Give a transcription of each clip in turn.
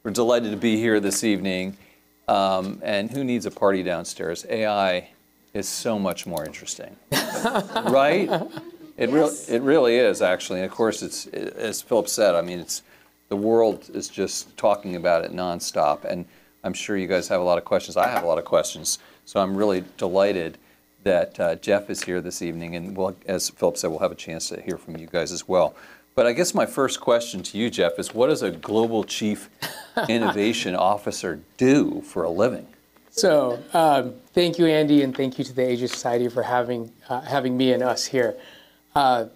We're delighted to be here this evening. And who needs a party downstairs? AI is so much more interesting, right? It really is, actually. And of course, it's, as Philip said, I mean, the world is just talking about it nonstop. And I'm sure you guys have a lot of questions. I have a lot of questions. So I'm really delighted that Jeff is here this evening. And we'll, as Philip said, we'll have a chance to hear from you guys as well. But I guess my first question to you, Jeff, is what does a Global Chief Innovation Officer do for a living? So thank you, Andy, and thank you to the Asia Society for having me and us here. I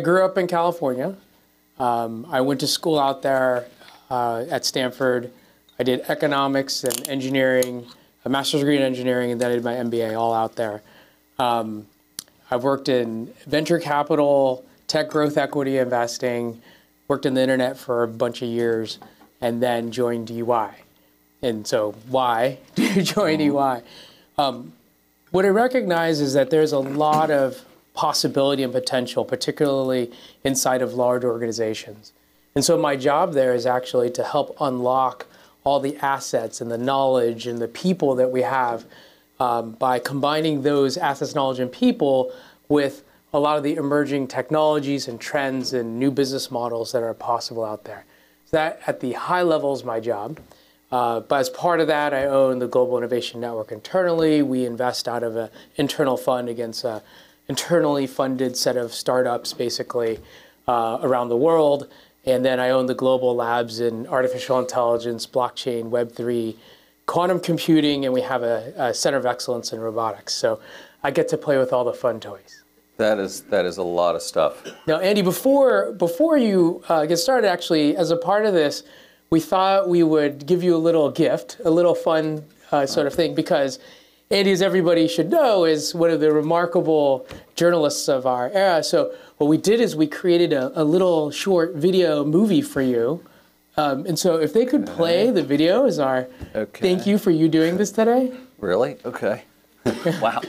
grew up in California. I went to school out there at Stanford. I did economics and engineering, a master's degree in engineering, and then I did my MBA all out there. I've worked in venture capital, tech growth equity investing, worked in the internet for a bunch of years, and then joined EY. And so why did you join EY? What I recognize is that there's a lot of possibility and potential, particularly inside of large organizations. And so my job there is actually to help unlock all the assets and the knowledge and the people that we have by combining those assets, knowledge, and people with a lot of the emerging technologies and trends and new business models that are possible out there. So that, at the high level, is my job. But as part of that, I own the Global Innovation Network internally. We invest out of an internal fund against an internally funded set of startups, basically, around the world. And then I own the global labs in artificial intelligence, blockchain, Web3, quantum computing, and we have a center of excellence in robotics. So I get to play with all the fun toys. That is a lot of stuff. Now, Andy, before you get started, actually, as a part of this, we thought we would give you a little gift, a little fun sort of thing, because Andy, as everybody should know, is one of the remarkable journalists of our era. So what we did is we created a little short video movie for you. And so if they could play the video as our thank you for you doing this today. Really? Okay. Wow.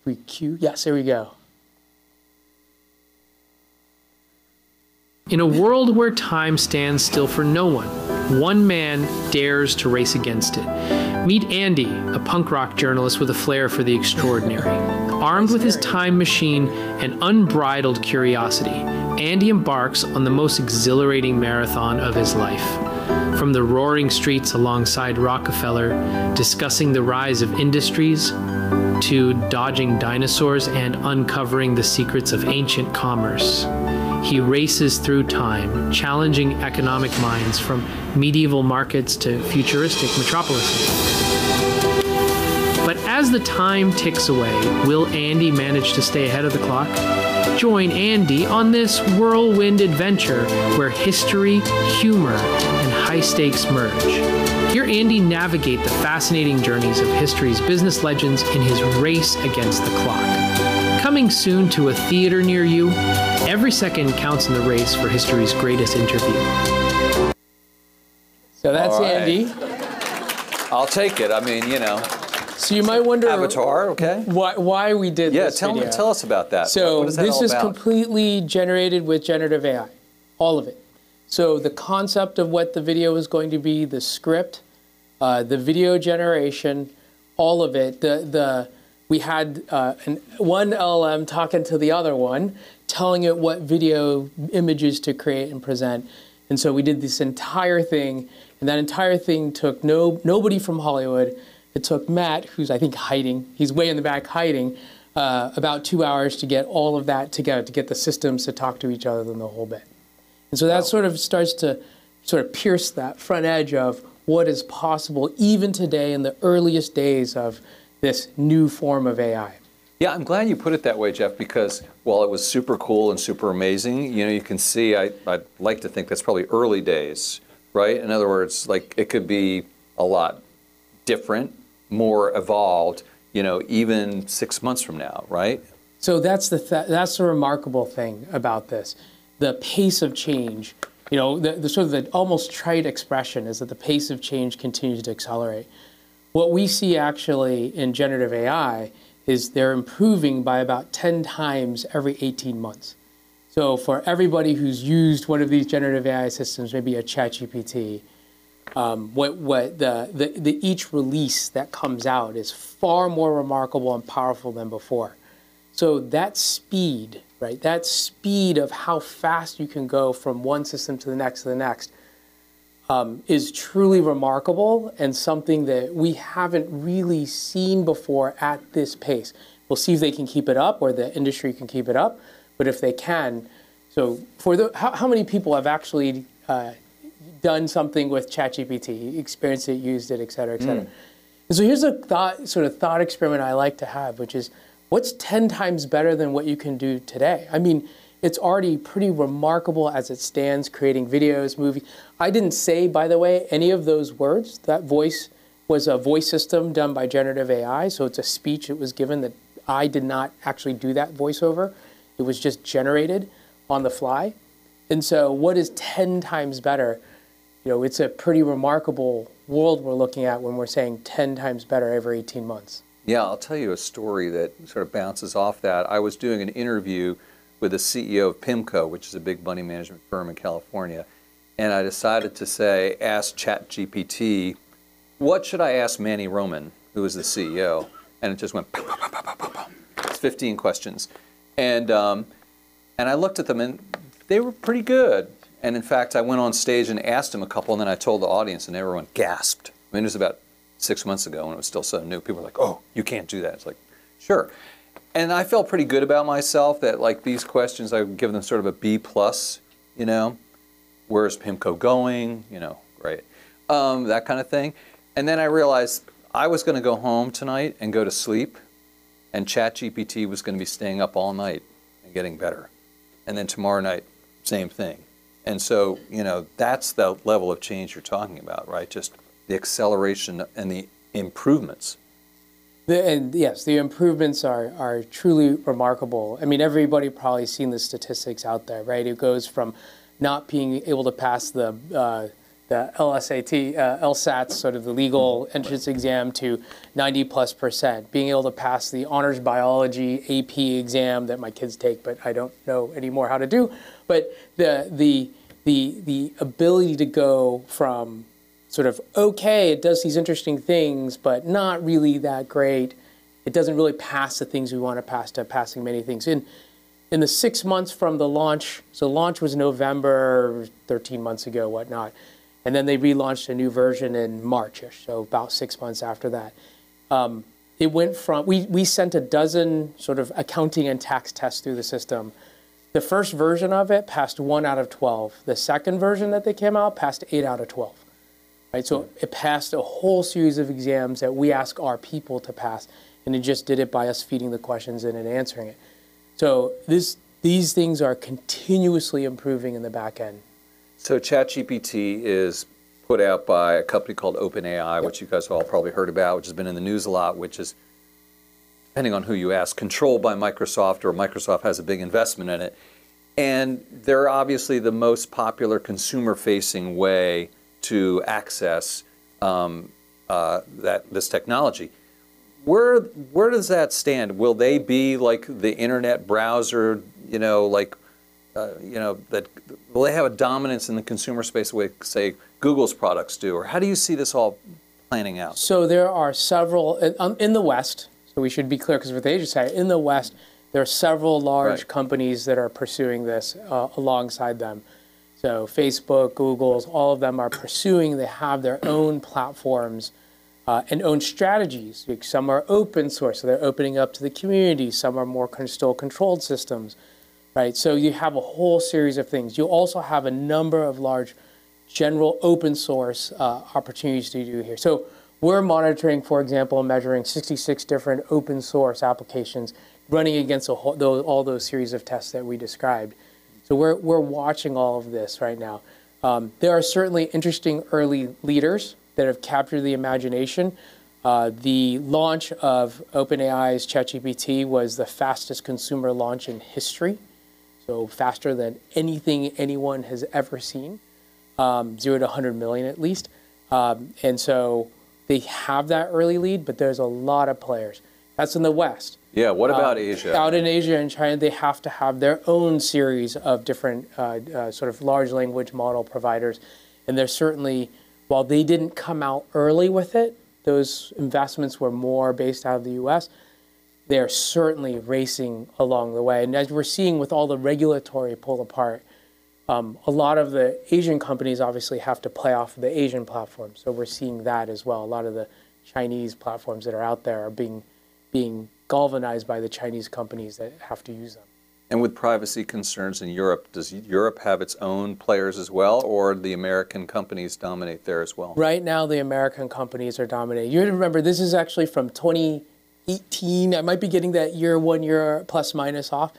We cue? Yes, there we go. In a world where time stands still for no one man dares to race against it. Meet Andy, a punk rock journalist with a flair for the extraordinary. Armed with his time machine and unbridled curiosity, Andy embarks on the most exhilarating marathon of his life. From the roaring streets alongside Rockefeller, discussing the rise of industries, to dodging dinosaurs and uncovering the secrets of ancient commerce. He races through time, challenging economic minds from medieval markets to futuristic metropolises. But as the time ticks away, will Andy manage to stay ahead of the clock? Join Andy on this whirlwind adventure where history, humor, and high stakes merge. Hear Andy navigate the fascinating journeys of history's business legends in his race against the clock. Coming soon to a theater near you, every second counts in the race for history's greatest interview. So that's Andy. I'll take it. I mean, you know. So you might wonder Avatar, okay? Why we did this video. Yeah, tell us about that. So what is that this all is about? completely generated with generative AI, all of it. So the concept of what the video is going to be, the script, the video generation, all of it. We had one LLM talking to the other one, telling it what video images to create and present. And so we did this entire thing, and that entire thing took nobody from Hollywood. It took Matt, who's I think hiding, he's way in the back hiding, about 2 hours to get all of that together, to get the systems to talk to each other and the whole bit. And so that sort of starts to sort of pierce that front edge of what is possible even today in the earliest days of this new form of AI. Yeah, I'm glad you put it that way, Jeff, because while it was super cool and super amazing, you know, you can see, I'd like to think that's probably early days, right? In other words, like it could be a lot different, more evolved, you know, even 6 months from now, right? So that's the remarkable thing about this. The pace of change, you know, the sort of the almost trite expression is that the pace of change continues to accelerate. What we see actually in generative AI is they're improving by about 10 times every 18 months. So for everybody who's used one of these generative AI systems, maybe a ChatGPT, each release that comes out is far more remarkable and powerful than before. So that speed, right? That speed of how fast you can go from one system to the next, is truly remarkable and something that we haven't really seen before at this pace. We'll see if they can keep it up or the industry can keep it up. But if they can, so for how many people have actually done something with ChatGPT, experienced it, used it, et cetera, et cetera. And so here's a thought experiment I like to have, which is, what's 10 times better than what you can do today? I mean, it's already pretty remarkable as it stands, creating videos, movies. I didn't say, by the way, any of those words. That voice was a voice system done by generative AI, so it's a speech that was given that I did not actually do that voiceover. It was just generated on the fly. And so what is 10 times better? You know, it's a pretty remarkable world we're looking at when we're saying 10 times better every 18 months. Yeah, I'll tell you a story that sort of bounces off that. I was doing an interview with the CEO of PIMCO, which is a big money management firm in California, and I decided to say, ask ChatGPT, what should I ask Manny Roman, who is the CEO? And it just went, pow, pow, pow, pow, pow, pow. It's 15 questions. And I looked at them, and they were pretty good. And in fact, I went on stage and asked them a couple, and then I told the audience, and everyone gasped. I mean, it was about 6 months ago when it was still so new. People were like, oh, you can't do that. It's like, sure. And I felt pretty good about myself that, like, these questions, I would give them sort of a B+, you know. Where's PIMCO going? You know, great. That kind of thing. And then I realized I was going to go home tonight and go to sleep, and ChatGPT was going to be staying up all night and getting better. And then tomorrow night, same thing. And so, you know, that's the level of change you're talking about, right? Just the acceleration and the improvements. And yes, the improvements are truly remarkable. I mean, everybody probably seen the statistics out there, right? It goes from not being able to pass the LSAT, sort of the legal entrance exam, to 90+%. Being able to pass the honors biology AP exam that my kids take, but I don't know anymore how to do. But the ability to go from sort of, okay, it does these interesting things, but not really that great. It doesn't really pass the things we want to pass, to passing many things. In the 6 months from the launch, so launch was November, 13 months ago, whatnot. And then they relaunched a new version in March-ish, so about 6 months after that. It went from, we sent a dozen sort of accounting and tax tests through the system. The first version of it passed 1 out of 12. The second version that they came out passed 8 out of 12. Right? So it passed a whole series of exams that we ask our people to pass, and it just did it by us feeding the questions in and answering it. So these things are continuously improving in the back end. So ChatGPT is put out by a company called OpenAI, which you guys have all probably heard about, which has been in the news a lot, which is, depending on who you ask, controlled by Microsoft, or Microsoft has a big investment in it. And they're obviously the most popular consumer-facing way to access this technology. Where does that stand? Will they be like the internet browser, you know, like, that will they have a dominance in the consumer space the way, say, Google's products do? Or how do you see this all planning out? So there are several, in the West, so we should be clear because with the Asia side, in the West, there are several large companies that are pursuing this alongside them. So Facebook, Google's, all of them are pursuing, they have their own platforms and own strategies. Some are open source, so they're opening up to the community. Some are more still controlled systems, right? So you have a whole series of things. You also have a number of large general open source opportunities to do here. So we're monitoring, for example, measuring 66 different open source applications running against all those series of tests that we described. So we're watching all of this right now. There are certainly interesting early leaders that have captured the imagination. The launch of OpenAI's ChatGPT was the fastest consumer launch in history, so faster than anything anyone has ever seen, 0 to 100 million at least. And so they have that early lead, but there's a lot of players. That's in the West. Yeah, what about Asia? Out in Asia and China, they have to have their own series of different sort of large language model providers. And they're certainly, while they didn't come out early with it, those investments were more based out of the US, they're certainly racing along the way. And as we're seeing with all the regulatory pull apart, a lot of the Asian companies obviously have to play off of the Asian platforms. So we're seeing that as well. A lot of the Chinese platforms that are out there are being galvanized by the Chinese companies that have to use them. And with privacy concerns in Europe, does Europe have its own players as well, or the American companies dominate there as well? Right now, the American companies are dominating. You remember, this is actually from 2018. I might be getting that year, 1 year plus minus off.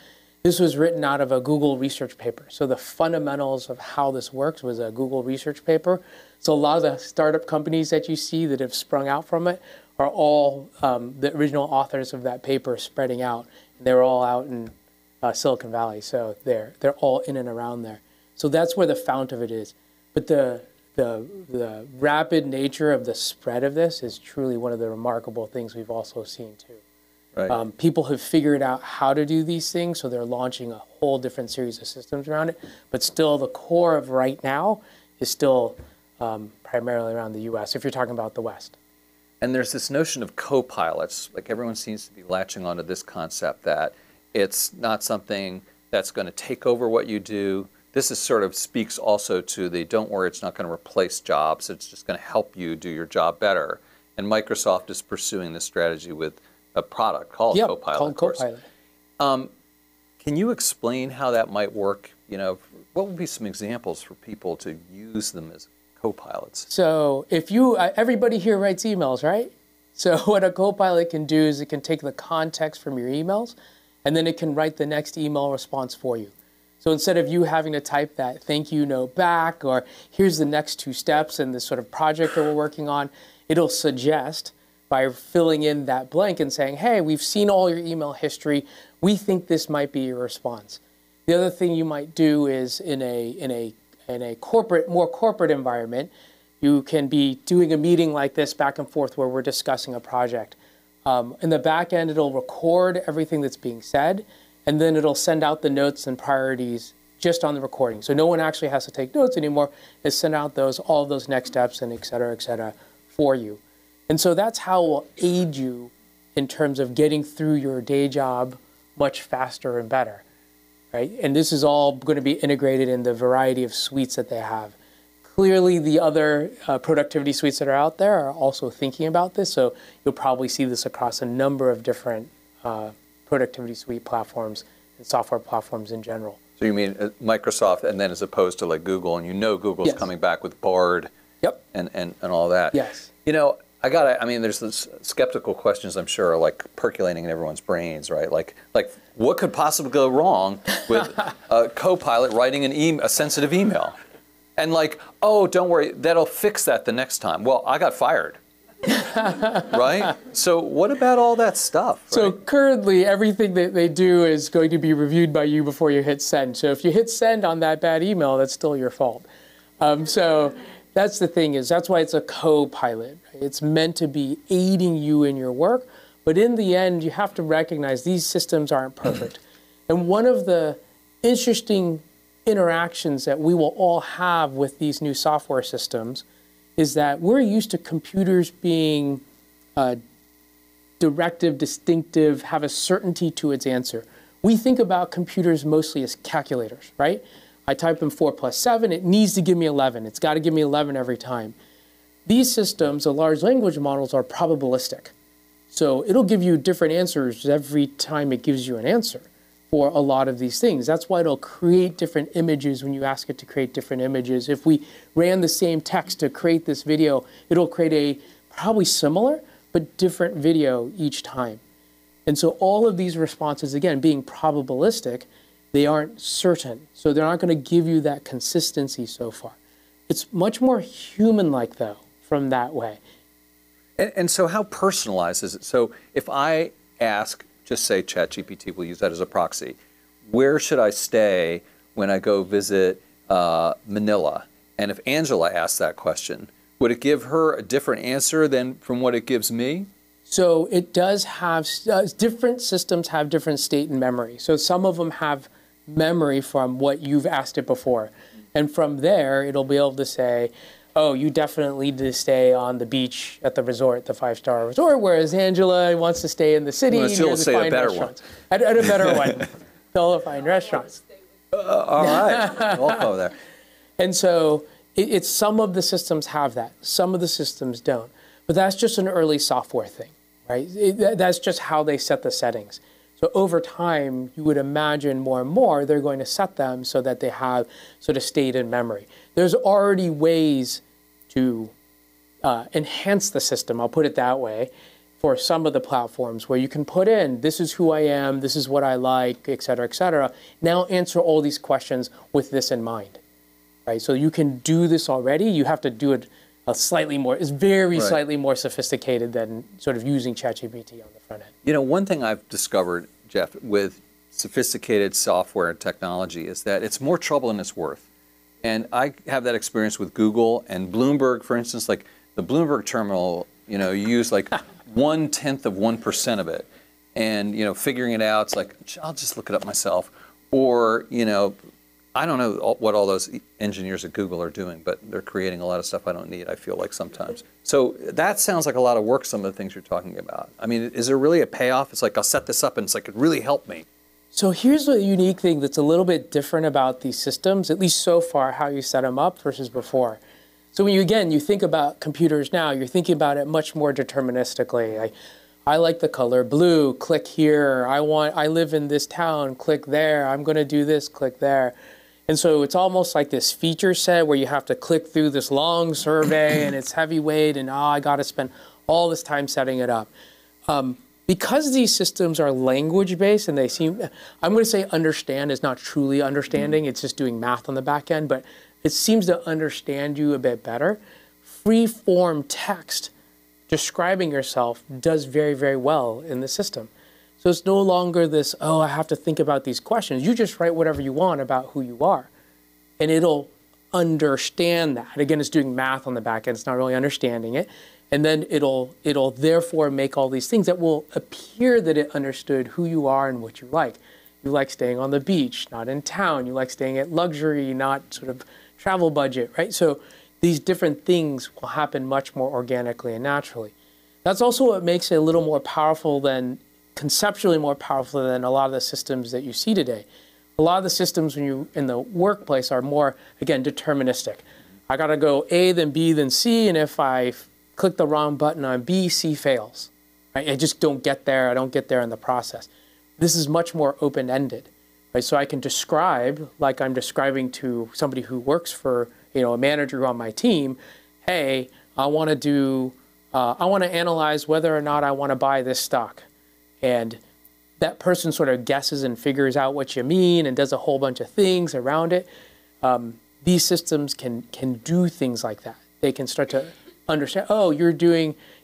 This was written out of a Google research paper. So the fundamentals of how this works was a Google research paper. So a lot of the startup companies that you see that have sprung out from it are all the original authors of that paper spreading out. They're all out in Silicon Valley, so they're all in and around there. So that's where the fount of it is. But the rapid nature of the spread of this is truly one of the remarkable things we've also seen too. Right. People have figured out how to do these things, so they're launching a whole different series of systems around it. But still, the core of right now is still primarily around the U.S., if you're talking about the West. And there's this notion of co-pilots. Like, everyone seems to be latching onto this concept that it's not something that's going to take over what you do. This is sort of speaks also to the, don't worry, it's not going to replace jobs. It's just going to help you do your job better. And Microsoft is pursuing this strategy with a product called Copilot. Called Copilot. Can you explain how that might work? You know, what would be some examples for people to use them as copilots? So if you, everybody here writes emails, right? So what a Copilot can do is it can take the context from your emails, and then it can write the next email response for you. So instead of you having to type that thank you note back, or here's the next 2 steps in this sort of project that we're working on, it'll suggest by filling in that blank and saying, hey, we've seen all your email history. We think this might be your response. The other thing you might do is in a more corporate environment, you can be doing a meeting like this back and forth where we're discussing a project. In the back end, it'll record everything that's being said, and then it'll send out the notes and priorities just on the recording. So no one actually has to take notes anymore. It's send out all of those next steps and et cetera, for you. And so that's how it will aid you in terms of getting through your day job much faster and better, right? And this is all going to be integrated in the variety of suites that they have. Clearly, the other productivity suites that are out there are also thinking about this, so you'll probably see this across a number of different productivity suite platforms and software platforms in general. So you mean Microsoft, and then as opposed to like Google, and you know Google's coming back with Bard and all that. Yes. You know, I mean, there's this skeptical questions, I'm sure, are like percolating in everyone's brains, right? Like what could possibly go wrong with a Copilot writing a sensitive email? And like, oh, don't worry, that'll fix that the next time. Well, I got fired, right? So what about all that stuff? Right? So currently, everything that they do is going to be reviewed by you before you hit send. So if you hit send on that bad email, that's still your fault. So that's the thing that's why it's a co-pilot. Right? It's meant to be aiding you in your work, but in the end, you have to recognize these systems aren't perfect. And one of the interesting interactions that we will all have with these new software systems is that we're used to computers being directive, distinctive, have a certainty to its answer. We think about computers mostly as calculators, right? I type in 4 plus 7, it needs to give me 11. It's got to give me 11 every time. These systems, the large language models, are probabilistic. So it'll give you different answers every time it gives you an answer for a lot of these things. That's why it'll create different images when you ask it to create different images. If we ran the same text to create this video, it'll create a probably similar but different video each time. And so all of these responses, again, being probabilistic, they aren't certain. So they're not going to give you that consistency so far. It's much more human-like, though, from that way. And so how personalized is it? So if I ask, just say ChatGPT, we'll use that as a proxy, where should I stay when I go visit Manila? And if Angela asks that question, would it give her a different answer than from what it gives me? So it does have, different systems have different state and memory. So some of them have memory from what you've asked it before. And from there, it'll be able to say, oh, you definitely need to stay on the beach at the resort, the 5-star resort, whereas Angela wants to stay in the city Well, she'll near the say a fine better restaurants. At a better one, all the fine restaurants. All right, we'll go there. And so it's some of the systems have that, some of the systems don't. But that's just an early software thing, right? That's just how they set the settings. So over time, you would imagine more and more they're going to set them so that they have sort of state and memory. There's already ways to enhance the system, I'll put it that way, for some of the platforms where you can put in, this is who I am, this is what I like, et cetera, now answer all these questions with this in mind, right? So you can do this already, you have to do it slightly more, it's very slightly more sophisticated than sort of using ChatGPT on the front end. You know, one thing I've discovered, Jeff, with sophisticated software and technology is that it's more trouble than it's worth. And I have that experience with Google and Bloomberg, for instance, like the Bloomberg terminal, you know, you use like 0.1% of it. And, you know, figuring it out, it's like, I'll just look it up myself. Or, you know, I don't know what all those engineers at Google are doing, but they're creating a lot of stuff I don't need, I feel like sometimes. So that sounds like a lot of work, some of the things you're talking about. I mean, is there really a payoff? It's like, I'll set this up and it's like, it really helped me. So here's the unique thing that's a little bit different about these systems, at least so far, how you set them up versus before. So when you, again, you think about computers now, you're thinking about it much more deterministically. I like the color blue, click here. I live in this town, click there. I'm going to do this, click there. And so it's almost like this feature set where you have to click through this long survey and it's heavyweight and I got to spend all this time setting it up. Because these systems are language-based and they seem, I'm going to say understand is not truly understanding, it's just doing math on the back end, but it seems to understand you a bit better. Free-form text describing yourself does very, very well in the system. So it's no longer this, oh, I have to think about these questions. You just write whatever you want about who you are, and it'll understand that. Again, it's doing math on the back end. It's not really understanding it. And then it'll therefore make all these things that will appear that it understood who you are and what you like. You like staying on the beach, not in town. You like staying at luxury, not sort of travel budget, right? So these different things will happen much more organically and naturally. That's also what makes it a little more powerful than, conceptually more powerful than a lot of the systems that you see today. A lot of the systems when you're in the workplace are more, again, deterministic. I got to go A, then B, then C, and if I click the wrong button on B, C fails. Right? I just don't get there. I don't get there in the process. This is much more open-ended. Right? So I can describe, like I'm describing to somebody who works for, you know, a manager on my team, hey, I want to analyze whether or not I want to buy this stock. And that person sort of guesses and figures out what you mean and does a whole bunch of things around it. These systems can do things like that. They can start to understand, oh, you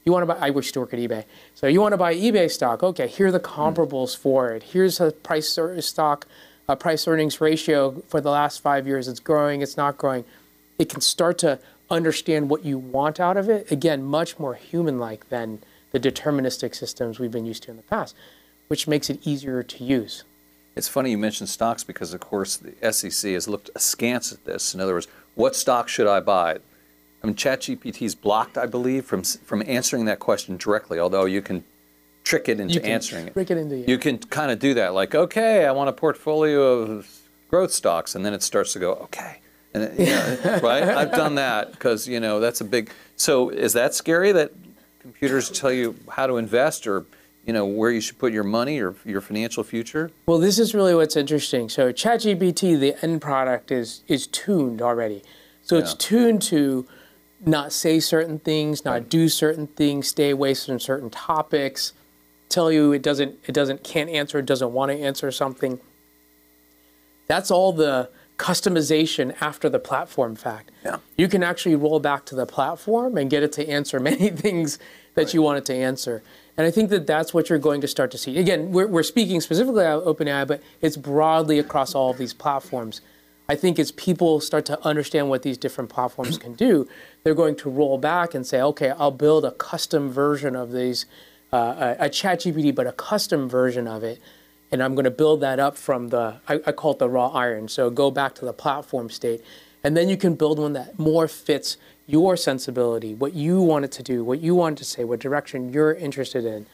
want to buy, I wish to work at eBay. So you want to buy eBay stock. Okay, here are the comparables for it. Here's a price earnings ratio for the last 5 years. It's growing, it's not growing. It can start to understand what you want out of it. Again, much more human-like than the deterministic systems we've been used to in the past, which makes it easier to use. It's funny you mentioned stocks because, of course, the SEC has looked askance at this. In other words, what stock should I buy? I mean, ChatGPT is blocked, I believe, from answering that question directly, although you can trick it into answering it. You can kind of do that, like, okay, I want a portfolio of growth stocks, and then it starts to go, okay. And you know, right? I've done that because, you know, that's a big, so is that scary that computers tell you how to invest or, you know, where you should put your money or your financial future? Well, this is really what's interesting. So ChatGPT, the end product is tuned already. So it's tuned to not say certain things, not do certain things, stay away from certain topics, tell you it can't answer, it doesn't want to answer something. That's all the customization after the platform fact. Yeah. You can actually roll back to the platform and get it to answer many things that you want it to answer. And I think that that's what you're going to start to see. Again, we're speaking specifically about OpenAI, but it's broadly across all of these platforms. I think as people start to understand what these different platforms can do, they're going to roll back and say, okay, I'll build a custom version of these a ChatGPT, but a custom version of it. And I'm going to build that up from I call it the raw iron. So go back to the platform state. And then you can build one that more fits your sensibility, what you want it to do, what you want it to say, what direction you're interested in.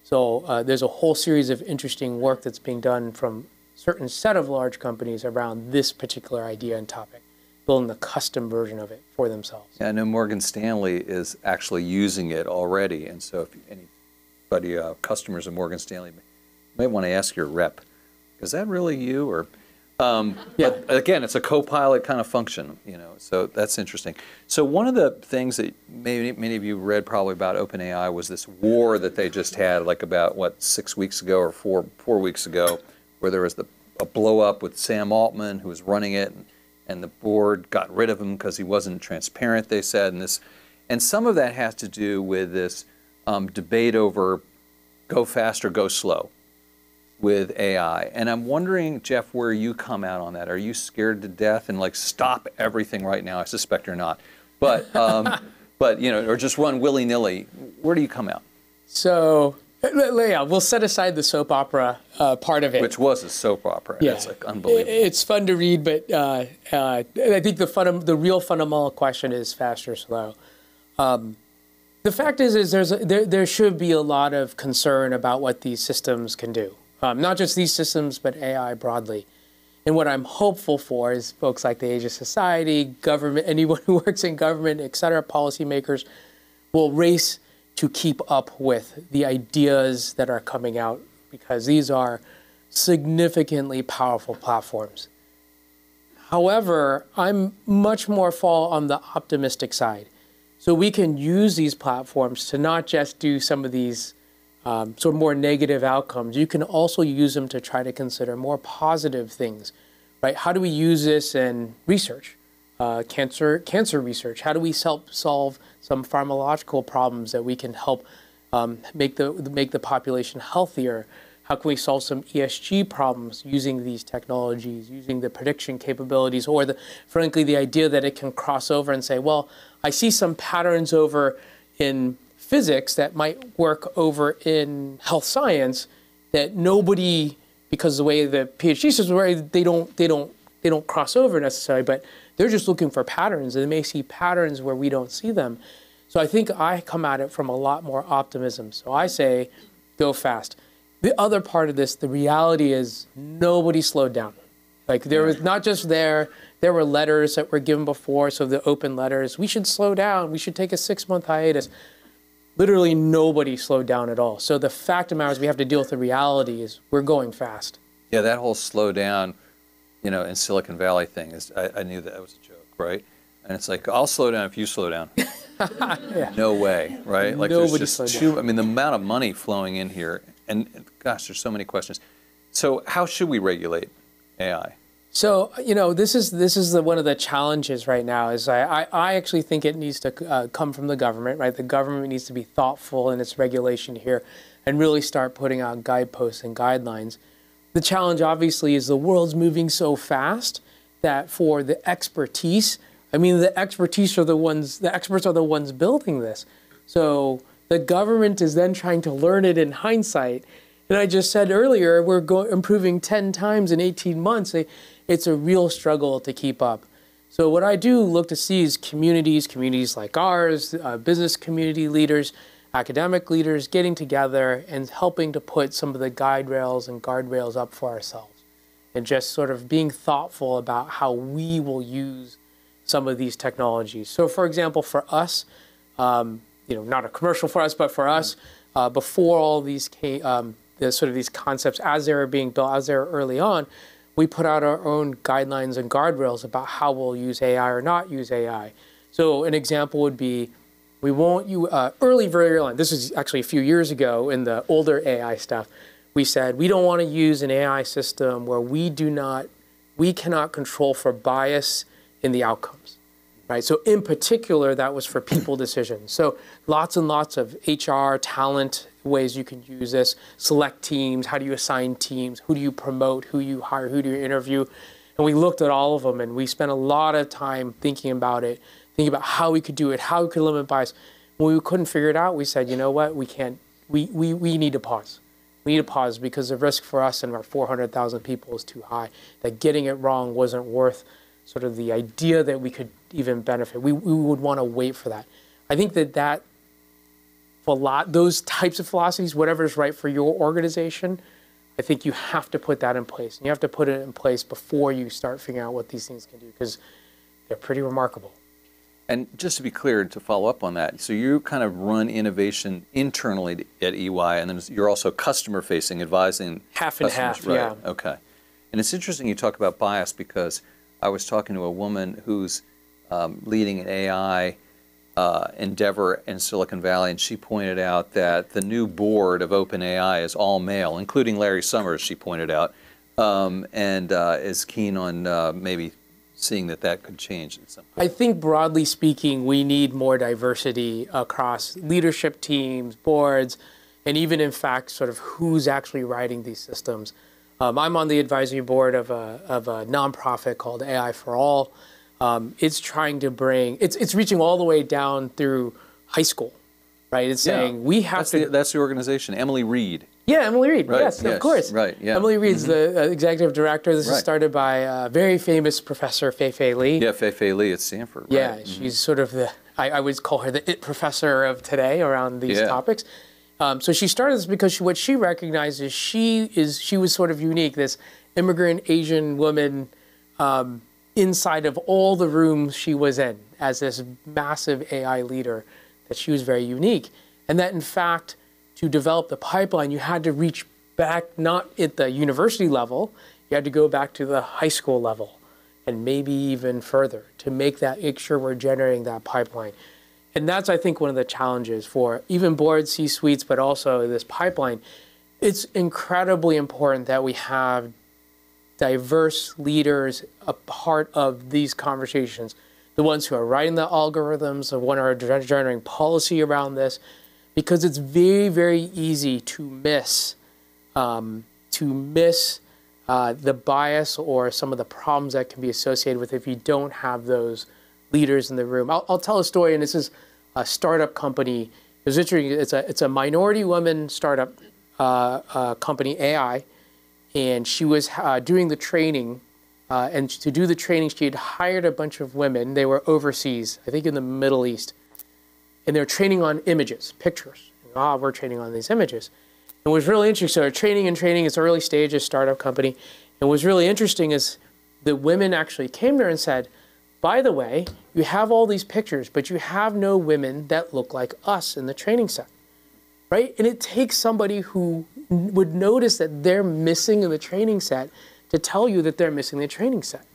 So there's a whole series of interesting work that's being done from a certain set of large companies around this particular idea and topic, building the custom version of it for themselves. Yeah, I know Morgan Stanley is actually using it already. And so if anybody, customers of Morgan Stanley, you might want to ask your rep, is that really you? Or Yeah. But again, it's a co-pilot kind of function, so that's interesting. So one of the things that many of you read probably about OpenAI was this war that they just had, like about, 6 weeks ago or four weeks ago, where there was a blow up with Sam Altman, who was running it, and the board got rid of him because he wasn't transparent, they said. And some of that has to do with this debate over go fast or go slow with AI. And I'm wondering, Jeff, where you come out on that. Are you scared to death and stop everything right now? I suspect you're not. But, or just run willy-nilly. Where do you come out? So, yeah, we'll set aside the soap opera part of it. Which was a soap opera. Yeah. It's unbelievable. It's fun to read, but I think the real fundamental question is fast or slow. The fact is there should be a lot of concern about what these systems can do. Not just these systems, but AI broadly. And what I'm hopeful for is folks like the Asia Society, government, anyone who works in government, et cetera, policymakers, will race to keep up with the ideas that are coming out, because these are significantly powerful platforms. However, I'm much more fall on the optimistic side. So we can use these platforms to not just do some of these sort of more negative outcomes. You can also use them to try to consider more positive things, right? How do we use this in research, cancer research? How do we help solve some pharmacological problems that we can help make the population healthier? How can we solve some ESG problems using these technologies, using the prediction capabilities, or frankly, the idea that it can cross over and say, well, I see some patterns over in physics that might work over in health science that nobody, because the way the PhD systems work, they don't cross over necessarily, but they're just looking for patterns, and they may see patterns where we don't see them. So I think I come at it from a lot more optimism. So I say, go fast. The other part of this, the reality is nobody slowed down. There was not just there were letters that were given before, so the open letters, we should slow down, we should take a 6-month hiatus. Literally nobody slowed down at all. So the fact of the matter is we have to deal with the reality is we're going fast. Yeah, that whole slow down, in Silicon Valley thing, I knew that was a joke, right? And it's like, I'll slow down if you slow down. Yeah. No way, right? Nobody slowed down. The amount of money flowing in here, and gosh, there's so many questions. So how should we regulate AI? So, this is one of the challenges right now is I actually think it needs to come from the government, right? The government needs to be thoughtful in its regulation here and really start putting out guideposts and guidelines. The challenge, obviously, is the world's moving so fast that for the expertise, the experts are the ones building this. So the government is then trying to learn it in hindsight. And I just said earlier, we're improving 10 times in 18 months. It's a real struggle to keep up. So what I do look to see is communities like ours, business community leaders, academic leaders getting together and helping to put some of the guide rails and guardrails up for ourselves, and just sort of being thoughtful about how we will use some of these technologies. So for example, for us, not a commercial for us, but for us, before all these these concepts, as they were being built, as they were early on, we put out our own guidelines and guardrails about how we'll use AI or not use AI. So an example would be, we won't use, very early on, this is actually a few years ago in the older AI stuff, we said we don't want to use an AI system where we cannot control for bias in the outcomes, right? So in particular, that was for people decisions. So lots and lots of HR, talent, ways you can use this, select teams, how do you assign teams, who do you promote, who you hire, who do you interview, and we looked at all of them, and we spent a lot of time thinking about how we could do it, how we could limit bias. When we couldn't figure it out, we said, you know what, we can't we need to pause. We need to pause because the risk for us and our 400,000 people is too high, that getting it wrong wasn't worth sort of the idea that we could even benefit. We would want to wait for that. I think that those types of philosophies, whatever is right for your organization, I think you have to put that in place. And you have to put it in place before you start figuring out what these things can do, because they're pretty remarkable. And just to be clear, to follow up on that, so you kind of run innovation internally at EY, and then you're also customer-facing, advising half and customers, half, right? yeah. Okay. And it's interesting you talk about bias, because I was talking to a woman who's leading an AI endeavor in Silicon Valley, and she pointed out that the new board of OpenAI is all male, including Larry Summers, she pointed out, and is keen on maybe seeing that could change at some point. I think broadly speaking, we need more diversity across leadership teams, boards, and even in fact, sort of who's actually writing these systems. I'm on the advisory board of a nonprofit called AI for All. It's trying to bring, it's reaching all the way down through high school, right? It's saying we have to. That's the organization, Emily Reed. Yeah, Emily Reed. Right, yes, of course. Right. Yeah. Emily Reed's the executive director. This is started by a very famous professor, Fei Li. Yeah, Fei Li at Stanford. Yeah, right. she's sort of I would call her the it professor of today around these topics. So she started this because what she recognizes, she was sort of unique, this immigrant Asian woman inside of all the rooms she was in as this massive AI leader, that she was very unique. And that in fact, to develop the pipeline, you had to reach back, not at the university level, you had to go back to the high school level and maybe even further to make sure we're generating that pipeline. And that's, I think, one of the challenges for even board C-suites, but also this pipeline. It's incredibly important that we have diverse leaders a part of these conversations, the ones who are writing the algorithms, the ones who are generating policy around this, because it's very, very easy to miss the bias or some of the problems that can be associated with it if you don't have those leaders in the room. I'll tell a story, and this is a startup company. It's interesting. It's a minority woman startup company, AI, and she was doing the training. And to do the training, she had hired a bunch of women. They were overseas, I think in the Middle East. And they're training on images, pictures. We're training on these images. And what was really interesting, so they're training, it's early stages, startup company. And what was really interesting is the women actually came there and said, by the way, you have all these pictures, but you have no women that look like us in the training set, right? And it takes somebody who would notice that they're missing in the training set to tell you that they're missing the training set.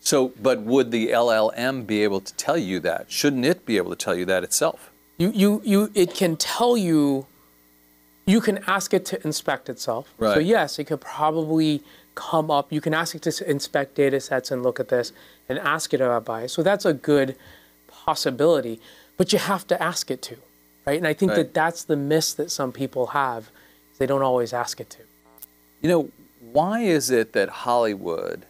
So, but would the LLM be able to tell you that? Shouldn't it be able to tell you that itself? It can tell you, you can ask it to inspect itself. Right. So yes, it could probably come up. You can ask it to inspect data sets and look at this and ask it about bias. So that's a good possibility, but you have to ask it to, right? And I think that's the miss that some people have. They don't always ask it to. You know, why is it that Hollywood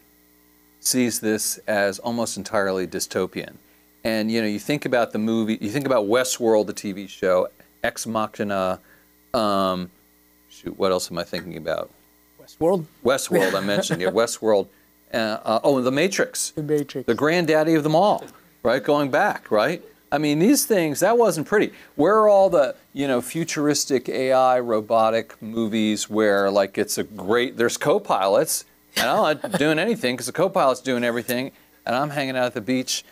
sees this as almost entirely dystopian? And, you know, you think about the movie, you think about Westworld, the TV show, Ex Machina, what else am I thinking about? Westworld, I mentioned, yeah, Westworld. The Matrix. The Matrix. The granddaddy of them all, right, going back, right? I mean, these things, that wasn't pretty. Where are all the, futuristic AI robotic movies where, like, there's co-pilots, and I'm not doing anything because the co-pilot's doing everything, and I'm hanging out at the beach,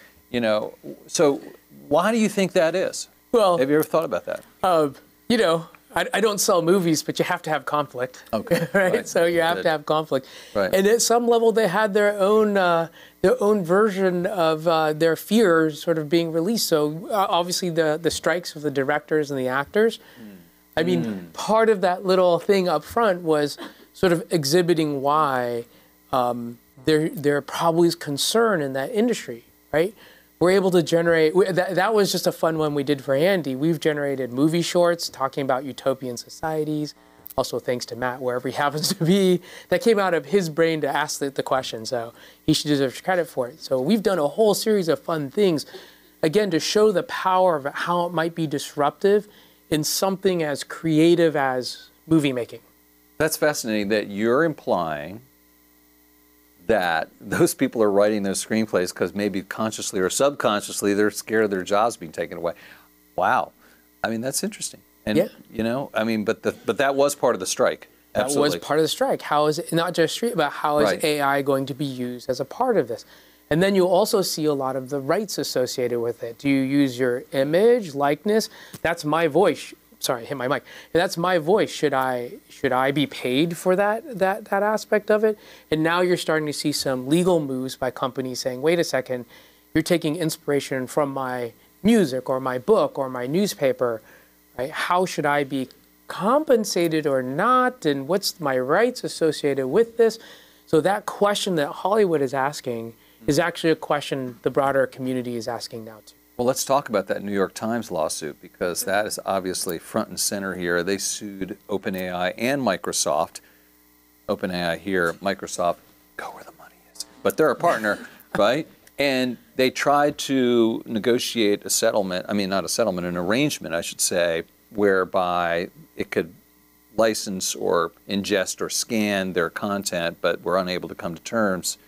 So why do you think that is? Well, have you ever thought about that? I don't sell movies, but you have to have conflict. Okay. right? So you have to have conflict. Right. And at some level, they had their own version of their fear sort of being released. So obviously, the strikes of the directors and the actors. I mean, part of that little thing up front was sort of exhibiting why there probably is concern in that industry, right? We're able to generate, that was just a fun one we did for Andy. We've generated movie shorts talking about utopian societies, also thanks to Matt, wherever he happens to be. That came out of his brain to ask the question, so he should deserve credit for it. So we've done a whole series of fun things, again, to show the power of how it might be disruptive in something as creative as movie making. That's fascinating that you're implying that those people are writing those screenplays because maybe consciously or subconsciously they're scared of their jobs being taken away. Wow. I mean, that's interesting. And, Yeah. you know, I mean, but that was part of the strike. Absolutely. That was part of the strike. How is it, not just street, but how is AI going to be used as a part of this? And then you also see a lot of the rights associated with it. Do you use your image, likeness? That's my voice. Sorry, hit my mic. That's my voice. Should I be paid for that aspect of it? And now you're starting to see some legal moves by companies saying, wait a second, you're taking inspiration from my music or my book or my newspaper, right? How should I be compensated or not? And what's my rights associated with this? So that question that Hollywood is asking is actually a question the broader community is asking now too. Well, let's talk about that New York Times lawsuit because that is obviously front and center here. They sued OpenAI and Microsoft. OpenAI here, Microsoft, go where the money is. But they're a partner, right? And they tried to negotiate a settlement, I mean, not a settlement, an arrangement, I should say, whereby it could license or ingest or scan their content, but were unable to come to terms.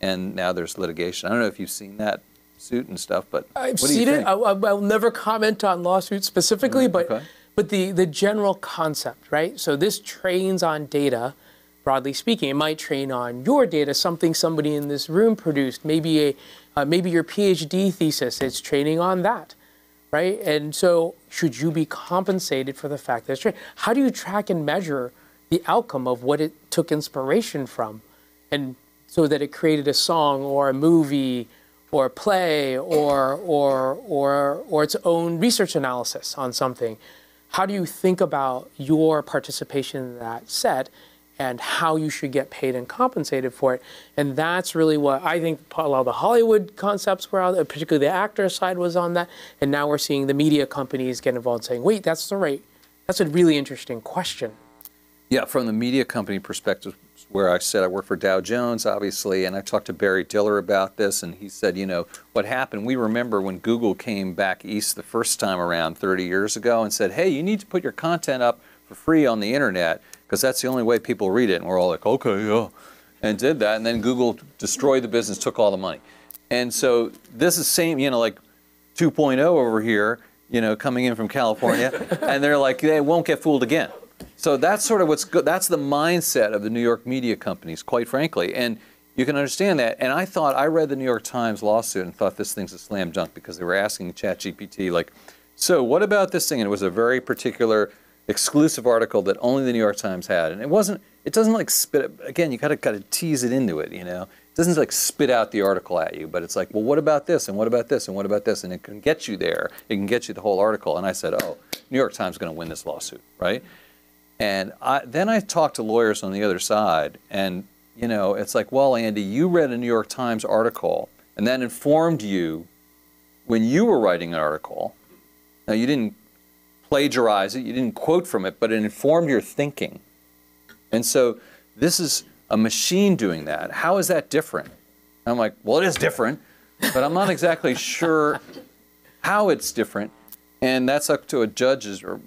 And now there's litigation. I don't know if you've seen that suit and stuff, but I've seen it. I'll never comment on lawsuits specifically, but the general concept, right? So this trains on data, broadly speaking. It might train on your data, something somebody in this room produced, maybe your PhD thesis. It's training on that, right? And so should you be compensated for the fact that it's trained? How do you track and measure the outcome of what it took inspiration from, and so that it created a song or a movie or a play or its own research analysis on something? How do you think about your participation in that set and how you should get paid and compensated for it? And that's really what I think a lot of the Hollywood concepts were out there, particularly the actor side was on that. And now we're seeing the media companies get involved saying, wait, that's a really interesting question. Yeah, from the media company perspective, where I said I work for Dow Jones, obviously, and I talked to Barry Diller about this, and he said, you know, what happened, we remember when Google came back east the first time around 30 years ago and said, hey, you need to put your content up for free on the internet because that's the only way people read it. And we're all like, okay, yeah, and did that. And then Google destroyed the business, took all the money. And so this is same, you know, like 2.0 over here, you know, coming in from California, and they're like, they won't get fooled again. So that's sort of what's good. That's the mindset of the New York media companies, quite frankly. And you can understand that. And I read the New York Times lawsuit and thought this thing's a slam dunk because they were asking ChatGPT, like, so what about this thing? And it was a very particular exclusive article that only the New York Times had. And it doesn't like spit, again, you gotta tease it into it, you know. It doesn't like spit out the article at you, but it's like, well, what about this? And what about this? And what about this? And it can get you there. It can get you the whole article. And I said, oh, New York Times is going to win this lawsuit, right? And then I talked to lawyers on the other side, and you know, it's like, well, Andy, you read a New York Times article, and that informed you when you were writing an article. Now, you didn't plagiarize it, you didn't quote from it, but it informed your thinking. And so this is a machine doing that. How is that different? And I'm like, well, it is different, but I'm not exactly sure how it's different, and that's up to a judge's or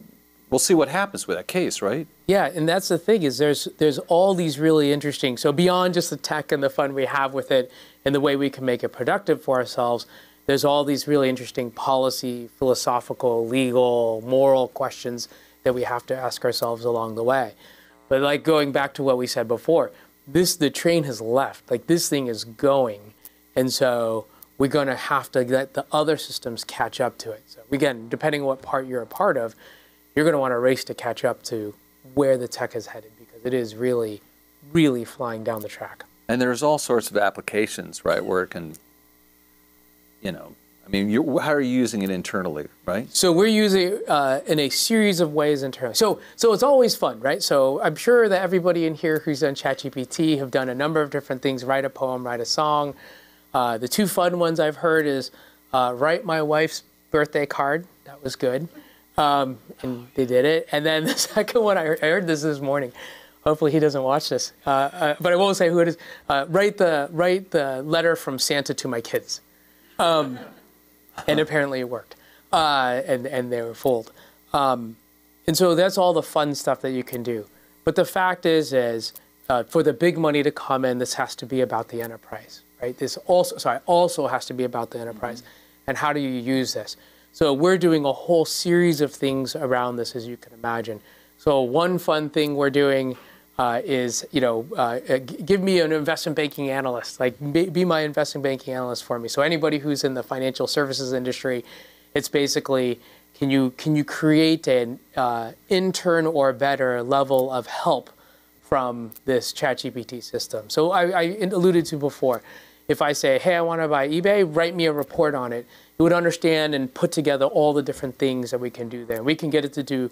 we'll see what happens with that case, right? Yeah, and that's the thing is there's all these really interesting, so beyond just the tech and the fun we have with it and the way we can make it productive for ourselves, there's all these really interesting policy, philosophical, legal, moral questions that we have to ask ourselves along the way. But like going back to what we said before, the train has left, like this thing is going. And so we're gonna have to let the other systems catch up to it. So again, depending on what part you're a part of, you're going to want to race to catch up to where the tech is headed because it is really, really flying down the track. And there's all sorts of applications, right, where it can, you know, I mean, how are you using it internally, right? So we're using it in a series of ways internally. So it's always fun, right? So I'm sure that everybody in here who's done ChatGPT have done a number of different things, write a poem, write a song. The two fun ones I've heard is write my wife's birthday card. That was good. And they did it. And then the second one, I heard this morning. Hopefully he doesn't watch this, but I won't say who it is. Write the letter from Santa to my kids, and apparently it worked, and they were fooled. And so that's all the fun stuff that you can do. But the fact is for the big money to come in, this has to be about the enterprise, right? This also has to be about the enterprise. And how do you use this? So we're doing a whole series of things around this, as you can imagine. So one fun thing we're doing is, give me an investment banking analyst, like be my investment banking analyst for me. So anybody who's in the financial services industry, it's basically, can you create an intern or better level of help from this ChatGPT system? So I alluded to before, if I say, hey, I want to buy eBay, write me a report on it, it would understand and put together all the different things that we can do there. We can get it to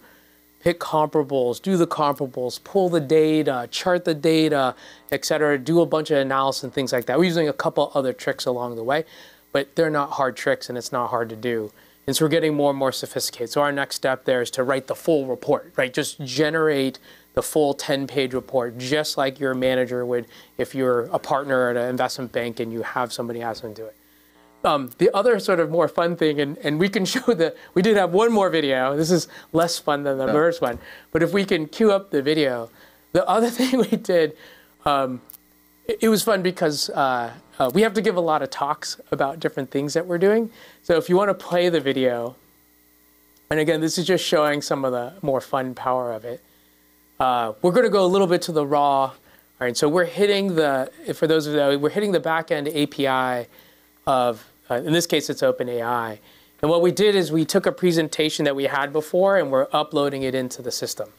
pick comparables, do the comparables, pull the data, chart the data, et cetera, do a bunch of analysis and things like that. We're using a couple other tricks along the way, but they're not hard tricks and it's not hard to do. And so we're getting more and more sophisticated. So our next step there is to write the full report, right? Just generate the full 10-page report, just like your manager would if you're a partner at an investment bank and you have somebody ask them to do it. The other sort of more fun thing, and we can show we did have one more video. This is less fun than the first one. But if we can cue up the video, the other thing we did, it was fun because we have to give a lot of talks about different things that we're doing. So if you want to play the video, and again, this is just showing some of the more fun power of it. We're going to go a little bit to the raw. All right, so we're hitting for those of you, we're hitting the back-end API of, in this case, it's OpenAI. And what we did is we took a presentation that we had before and we're uploading it into the system.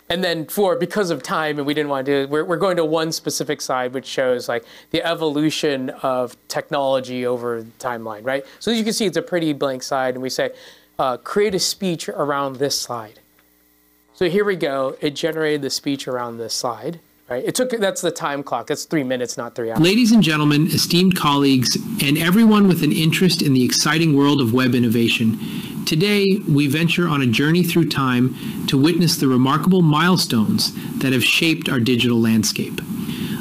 And then because of time and we didn't want to do it, we're going to one specific side which shows like the evolution of technology over the timeline, right? So as you can see, it's a pretty blank slide and we say, create a speech around this slide. So here we go. It generated the speech around this slide, right? That's the time clock. That's 3 minutes, not 3 hours. Ladies and gentlemen, esteemed colleagues, and everyone with an interest in the exciting world of web innovation, today we venture on a journey through time to witness the remarkable milestones that have shaped our digital landscape.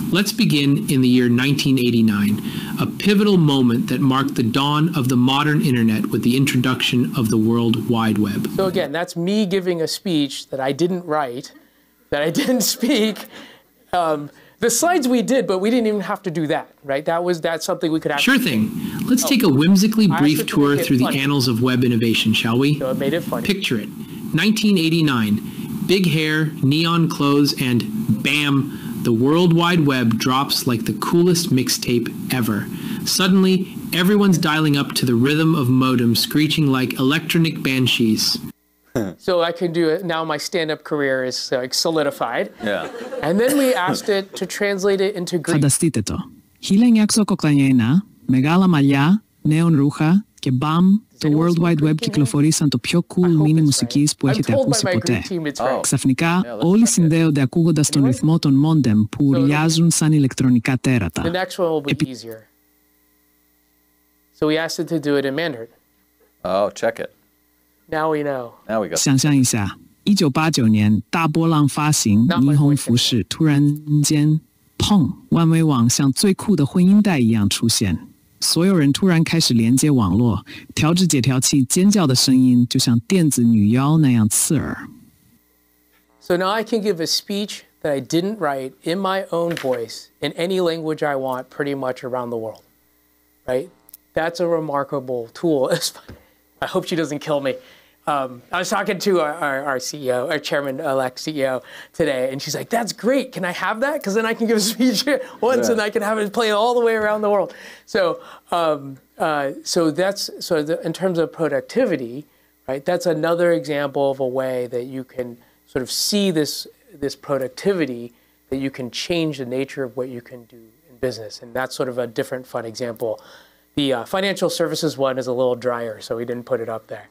Let's begin in the year 1989, a pivotal moment that marked the dawn of the modern internet with the introduction of the World Wide Web. So again, that's me giving a speech that I didn't write, that I didn't speak. The slides we did, but we didn't even have to do that, right? That's something we could actually. Sure thing. Let's take a whimsically brief tour through the annals of web innovation, shall we? So it made it funny. Picture it. 1989, big hair, neon clothes, and bam, the World Wide Web drops like the coolest mixtape ever. Suddenly, everyone's dialing up to the rhythm of modems screeching like electronic banshees. So I can do it. Now my stand-up career is solidified. Yeah. And then we asked it to translate it into Greek. Φανταστείτε το. 1989, μεγάλα μαλλιά, νέον ρούχα και μπαμ, το World Wide Web κυκλοφορεί σαν το πιο cool μίνι μουσικής που έχετε ακούσει ποτέ. Ξαφνικά όλοι συνδέονται ακούγοντας τον ρυθμό των μόντεμ που ουρλιάζουν σαν ηλεκτρονικά τέρατα. The next one will be easier. So we asked it to do it in Mandarin. Oh, check it. Now we know. Now we go. 想象一下，1989年大波浪发行，霓虹服饰突然间，砰！万维网像最酷的婚姻带一样出现，所有人突然开始连接网络，调制解调器尖叫的声音就像电子女妖那样刺耳。So now I can give a speech that I didn't write in my own voice in any language I want, pretty much around the world, right? That's a remarkable tool. I hope she doesn't kill me. I was talking to our CEO, our chairman-elect CEO today, and she's like, that's great. Can I have that? Because then I can give a speech once and I can have it play all the way around the world. So, in terms of productivity, right, that's another example of a way that you can sort of see this productivity, that you can change the nature of what you can do in business. And that's sort of a different fun example. The financial services one is a little drier, so we didn't put it up there.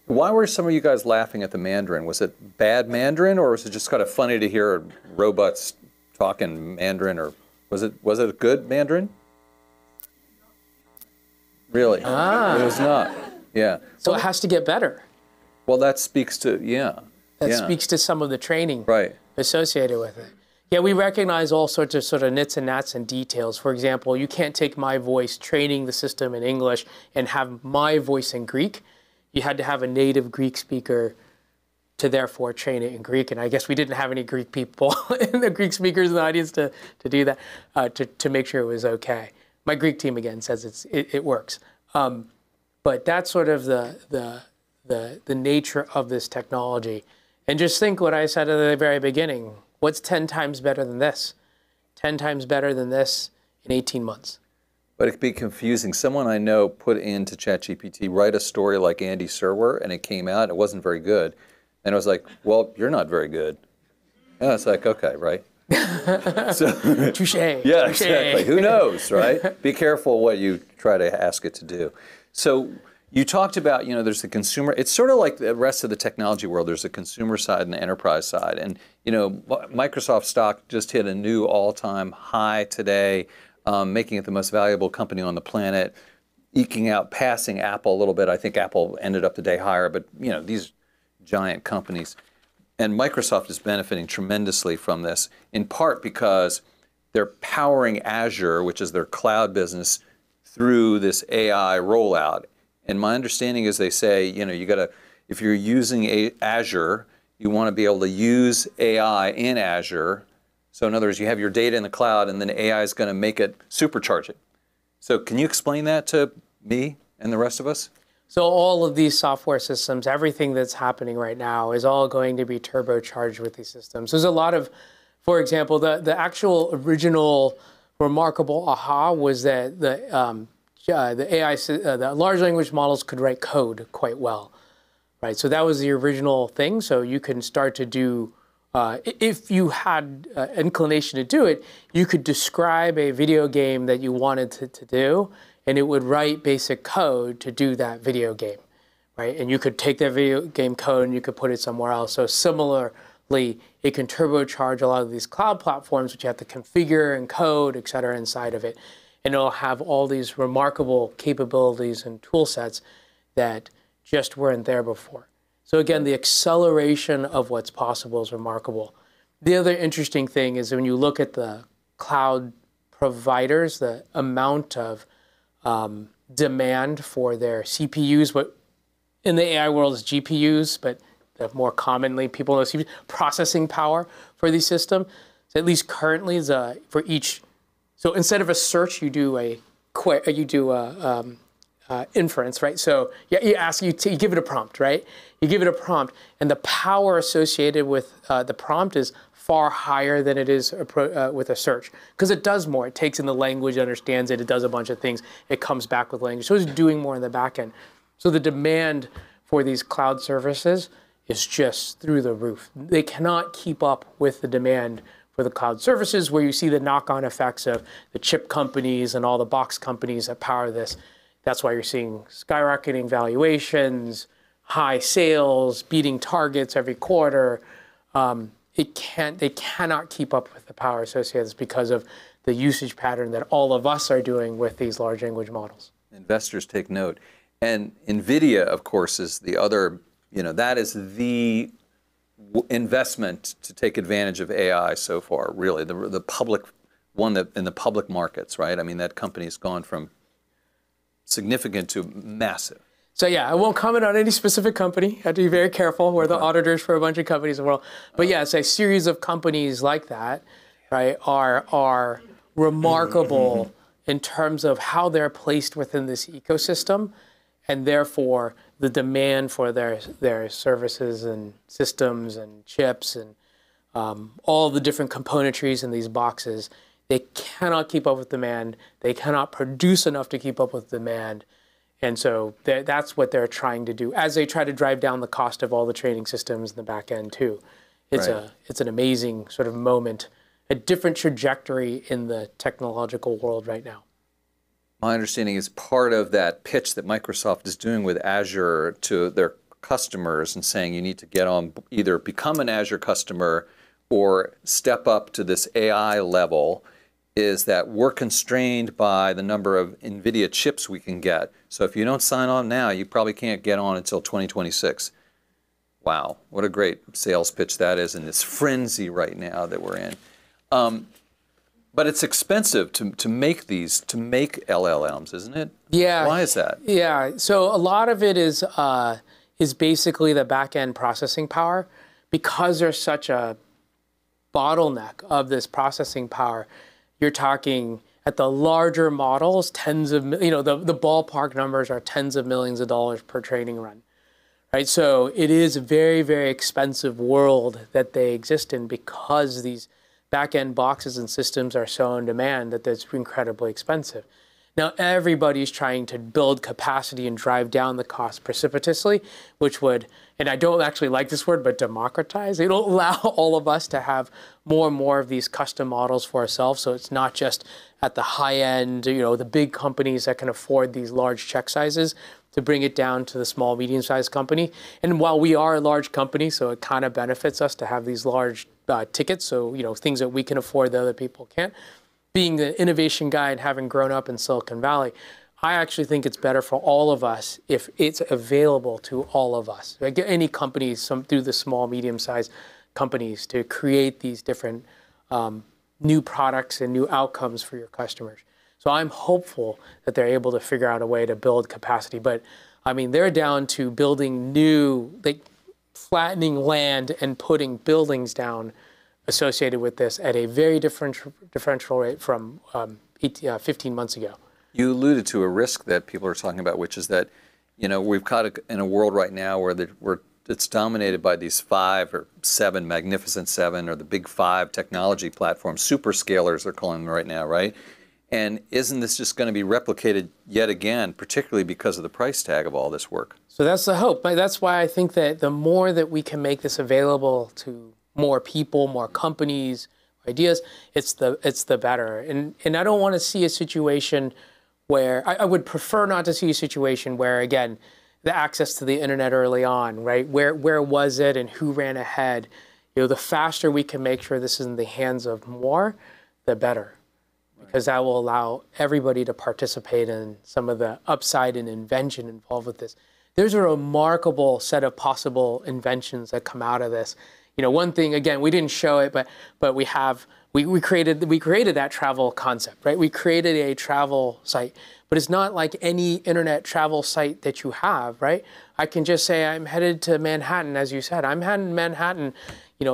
Why were some of you guys laughing at the Mandarin? Was it bad Mandarin, or was it just kind of funny to hear robots talking Mandarin, or was it a good Mandarin? Really? It was not. Yeah. So it has to get better. Well, that speaks to That speaks to some of the training right associated with it. Yeah, we recognize all sorts of sort of nits and gnats and details. For example, you can't take my voice training the system in English and have my voice in Greek. You had to have a native Greek speaker to therefore train it in Greek. And I guess we didn't have any Greek people in the Greek speakers in the audience to do that, to make sure it was okay. My Greek team, again, says it works. But that's sort of the nature of this technology. And just think what I said at the very beginning. What's 10 times better than this? 10 times better than this in 18 months. But it could be confusing. Someone I know put into ChatGPT, write a story like Andy Serwer, and it came out, it wasn't very good. And I was like, well, you're not very good. And it's like, okay, right? So, touche. Yeah, touche. exactly. Who knows, right? Be careful what you try to ask it to do. So you talked about, there's the consumer. It's sort of like the rest of the technology world. There's a consumer side and the enterprise side. And, Microsoft stock just hit a new all-time high today, making it the most valuable company on the planet, eking out, passing Apple a little bit. I think Apple ended up the day higher, but, these giant companies. And Microsoft is benefiting tremendously from this, in part because they're powering Azure, which is their cloud business, through this AI rollout. And my understanding is they say, you gotta, if you're using Azure, you want to be able to use AI in Azure. So in other words, you have your data in the cloud, and then AI is going to make it supercharge it. So can you explain that to me and the rest of us? So all of these software systems, everything that's happening right now is all going to be turbocharged with these systems. There's a lot of, for example, the actual original remarkable aha was that the AI, the large language models could write code quite well, right? So that was the original thing. So you can start to do, if you had inclination to do it, you could describe a video game that you wanted to do, and it would write basic code to do that video game, right? And you could take that video game code and you could put it somewhere else. So similarly, it can turbocharge a lot of these cloud platforms, which you have to configure and code, et cetera, inside of it. And it'll have all these remarkable capabilities and tool sets that just weren't there before. So again, the acceleration of what's possible is remarkable. The other interesting thing is when you look at the cloud providers, the amount of demand for their CPUs, what in the AI world is GPUs, but more commonly people know CPUs, processing power for these systems. So at least currently, for each, so instead of a search, you do inference, right? So you give it a prompt, right? You give it a prompt, and the power associated with the prompt is far higher than it is with a search, because it does more. It takes in the language, understands it, it does a bunch of things, it comes back with language. So it's doing more in the back end. So the demand for these cloud services is just through the roof. They cannot keep up with the demand for the cloud services, where you see the knock-on effects of the chip companies and all the box companies that power this. That's why you're seeing skyrocketing valuations, high sales, beating targets every quarter. They cannot keep up with the power associated because of the usage pattern that all of us are doing with these large language models. Investors take note. And NVIDIA, of course, is the other, that is the investment to take advantage of AI so far, really, the public one that in the public markets, right? I mean, that company's gone from significant to massive. So yeah, I won't comment on any specific company. I have to be very careful. We're the auditors for a bunch of companies in the world. But yes, a series of companies like that, right, are remarkable in terms of how they're placed within this ecosystem, and therefore the demand for their services and systems and chips and all the different componentries in these boxes. They cannot keep up with demand. They cannot produce enough to keep up with demand. And so that's what they're trying to do as they try to drive down the cost of all the training systems in the back end too. It's an amazing sort of moment, a different trajectory in the technological world right now. My understanding is part of that pitch that Microsoft is doing with Azure to their customers and saying you need to get on, either become an Azure customer or step up to this AI level, is that we're constrained by the number of NVIDIA chips we can get. So if you don't sign on now, you probably can't get on until 2026. Wow, what a great sales pitch that is in this frenzy right now that we're in. But it's expensive to make LLMs, isn't it? Yeah. Why is that? Yeah, so a lot of it is is basically the back-end processing power. Because there's such a bottleneck of this processing power, you're talking at the larger models, the ballpark numbers are tens of millions of dollars per training run, right? So it is a very, very expensive world that they exist in because these back-end boxes and systems are so in demand that it's incredibly expensive. Now, everybody's trying to build capacity and drive down the cost precipitously, which would, and I don't actually like this word, but democratize. It'll allow all of us to have more and more of these custom models for ourselves. So it's not just at the high end, the big companies that can afford these large check sizes, to bring it down to the small, medium-sized company. And while we are a large company, so it kind of benefits us to have these large tickets, so things that we can afford that other people can't. Being the innovation guy and having grown up in Silicon Valley, I actually think it's better for all of us if it's available to all of us. Like any companies, through the small, medium-sized companies, to create these different new products and new outcomes for your customers. So I'm hopeful that they're able to figure out a way to build capacity. But I mean, they're down to building flattening land and putting buildings down associated with this at a very differential rate from 15 months ago. You alluded to a risk that people are talking about, which is that, we've caught in a world right now where it's dominated by these 5 or 7, magnificent 7, or the big 5 technology platforms, super scalers they're calling them right now, right? And isn't this just going to be replicated yet again, particularly because of the price tag of all this work? So that's the hope. That's why I think that the more that we can make this available to more people, more companies, ideas, it's the better. And I don't want to see a situation where, I would prefer not to see a situation where, again, the access to the internet early on, right? Where was it and who ran ahead? The faster we can make sure this is in the hands of more, the better. Because that will allow everybody to participate in some of the upside and invention involved with this. There's a remarkable set of possible inventions that come out of this. One thing, again, we didn't show it, but we created that travel concept, right? We created a travel site, but it's not like any internet travel site that you have, right? I can just say I'm headed to Manhattan, as you said. I'm heading to Manhattan.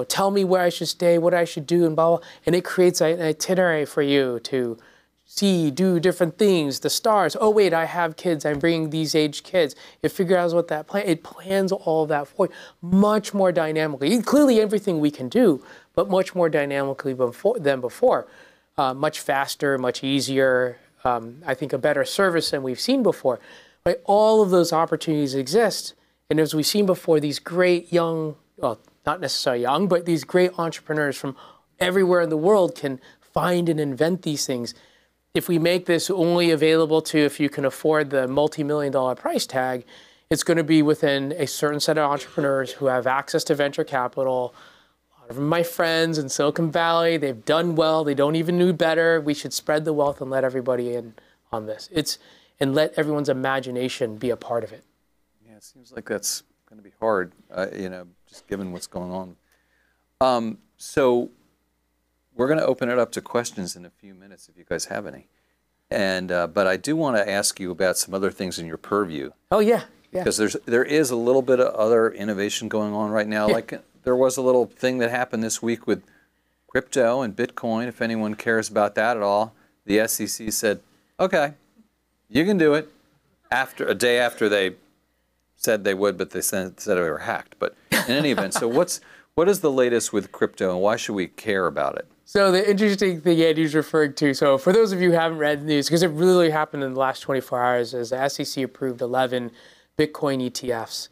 Tell me where I should stay, what I should do, and blah, blah. And it creates an itinerary for you to see, do different things, the stars. Oh, wait, I have kids. I'm bringing these age kids. It figures out what that plan. It plans all of that for you much more dynamically. Clearly, everything we can do, but much more dynamically than before. Much faster, much easier. I think a better service than we've seen before. Right? All of those opportunities exist. And as we've seen before, these great young, well, not necessarily young, but these great entrepreneurs from everywhere in the world can find and invent these things. If we make this only available to, if you can afford the multi-million-dollar price tag, it's going to be within a certain set of entrepreneurs who have access to venture capital. A lot of my friends in Silicon Valley, they've done well. They don't even know better. We should spread the wealth and let everybody in on this. And let everyone's imagination be a part of it. Yeah, it seems like that's going to be hard, just given what's going on. So we're going to open it up to questions in a few minutes if you guys have any. But I do want to ask you about some other things in your purview. Oh, yeah. Because there is a little bit of other innovation going on right now. Yeah. Like there was a little thing that happened this week with crypto and Bitcoin. If anyone cares about that at all, the SEC said, okay, you can do it a day after they said they would, but they said they were hacked. But in any event, so what is the latest with crypto and why should we care about it? So the interesting thing Andy's referring to, so for those of you who haven't read the news, because it really happened in the last 24 hours, is the SEC approved 11 Bitcoin ETFs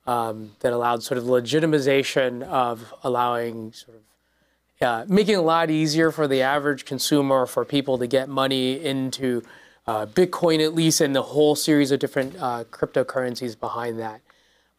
that allowed sort of legitimization of allowing sort of making it a lot easier for the average consumer, for people to get money into Bitcoin at least, and the whole series of different cryptocurrencies behind that.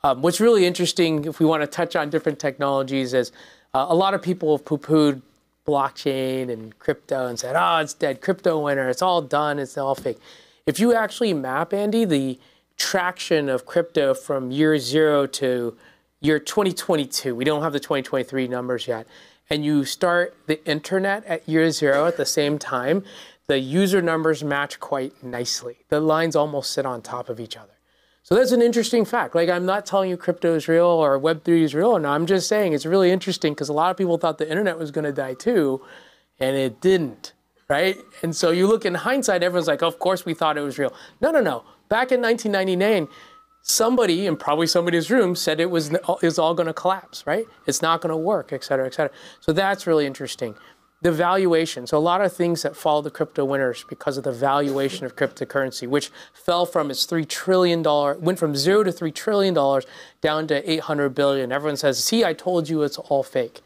What's really interesting, if we want to touch on different technologies, is a lot of people have poo-pooed blockchain and crypto and said, oh, it's dead, crypto winter, it's all done, it's all fake. If you actually map, Andy, the traction of crypto from year 0 to year 2022, we don't have the 2023 numbers yet, and you start the internet at year 0 at the same time, the user numbers match quite nicely. The lines almost sit on top of each other. So that's an interesting fact. Like, I'm not telling you crypto is real or Web3 is real. No, I'm just saying it's really interesting because a lot of people thought the internet was going to die too, and it didn't, right? And so you look in hindsight, everyone's like, of course we thought it was real. No, no, no. Back in 1999, somebody, and probably somebody in this room, said it was all going to collapse, right? It's not going to work, et cetera, et cetera. So that's really interesting. The valuation. So a lot of things that follow the crypto winners because of the valuation of cryptocurrency, which fell from its $3 trillion, went from $0 to $3 trillion down to $800 billion. Everyone says, see, I told you it's all fake.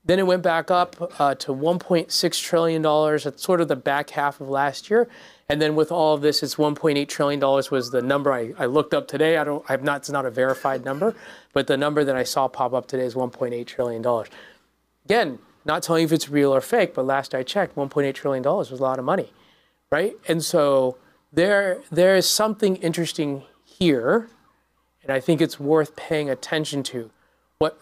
Then it went back up to $1.6 trillion at sort of the back half of last year. And then with all of this, it's $1.8 trillion was the number I looked up today. It's not a verified number, but the number that I saw pop up today is $1.8 trillion. Again, not telling you if it's real or fake, but last I checked, $1.8 trillion was a lot of money, right? And so there is something interesting here, and I think it's worth paying attention to. What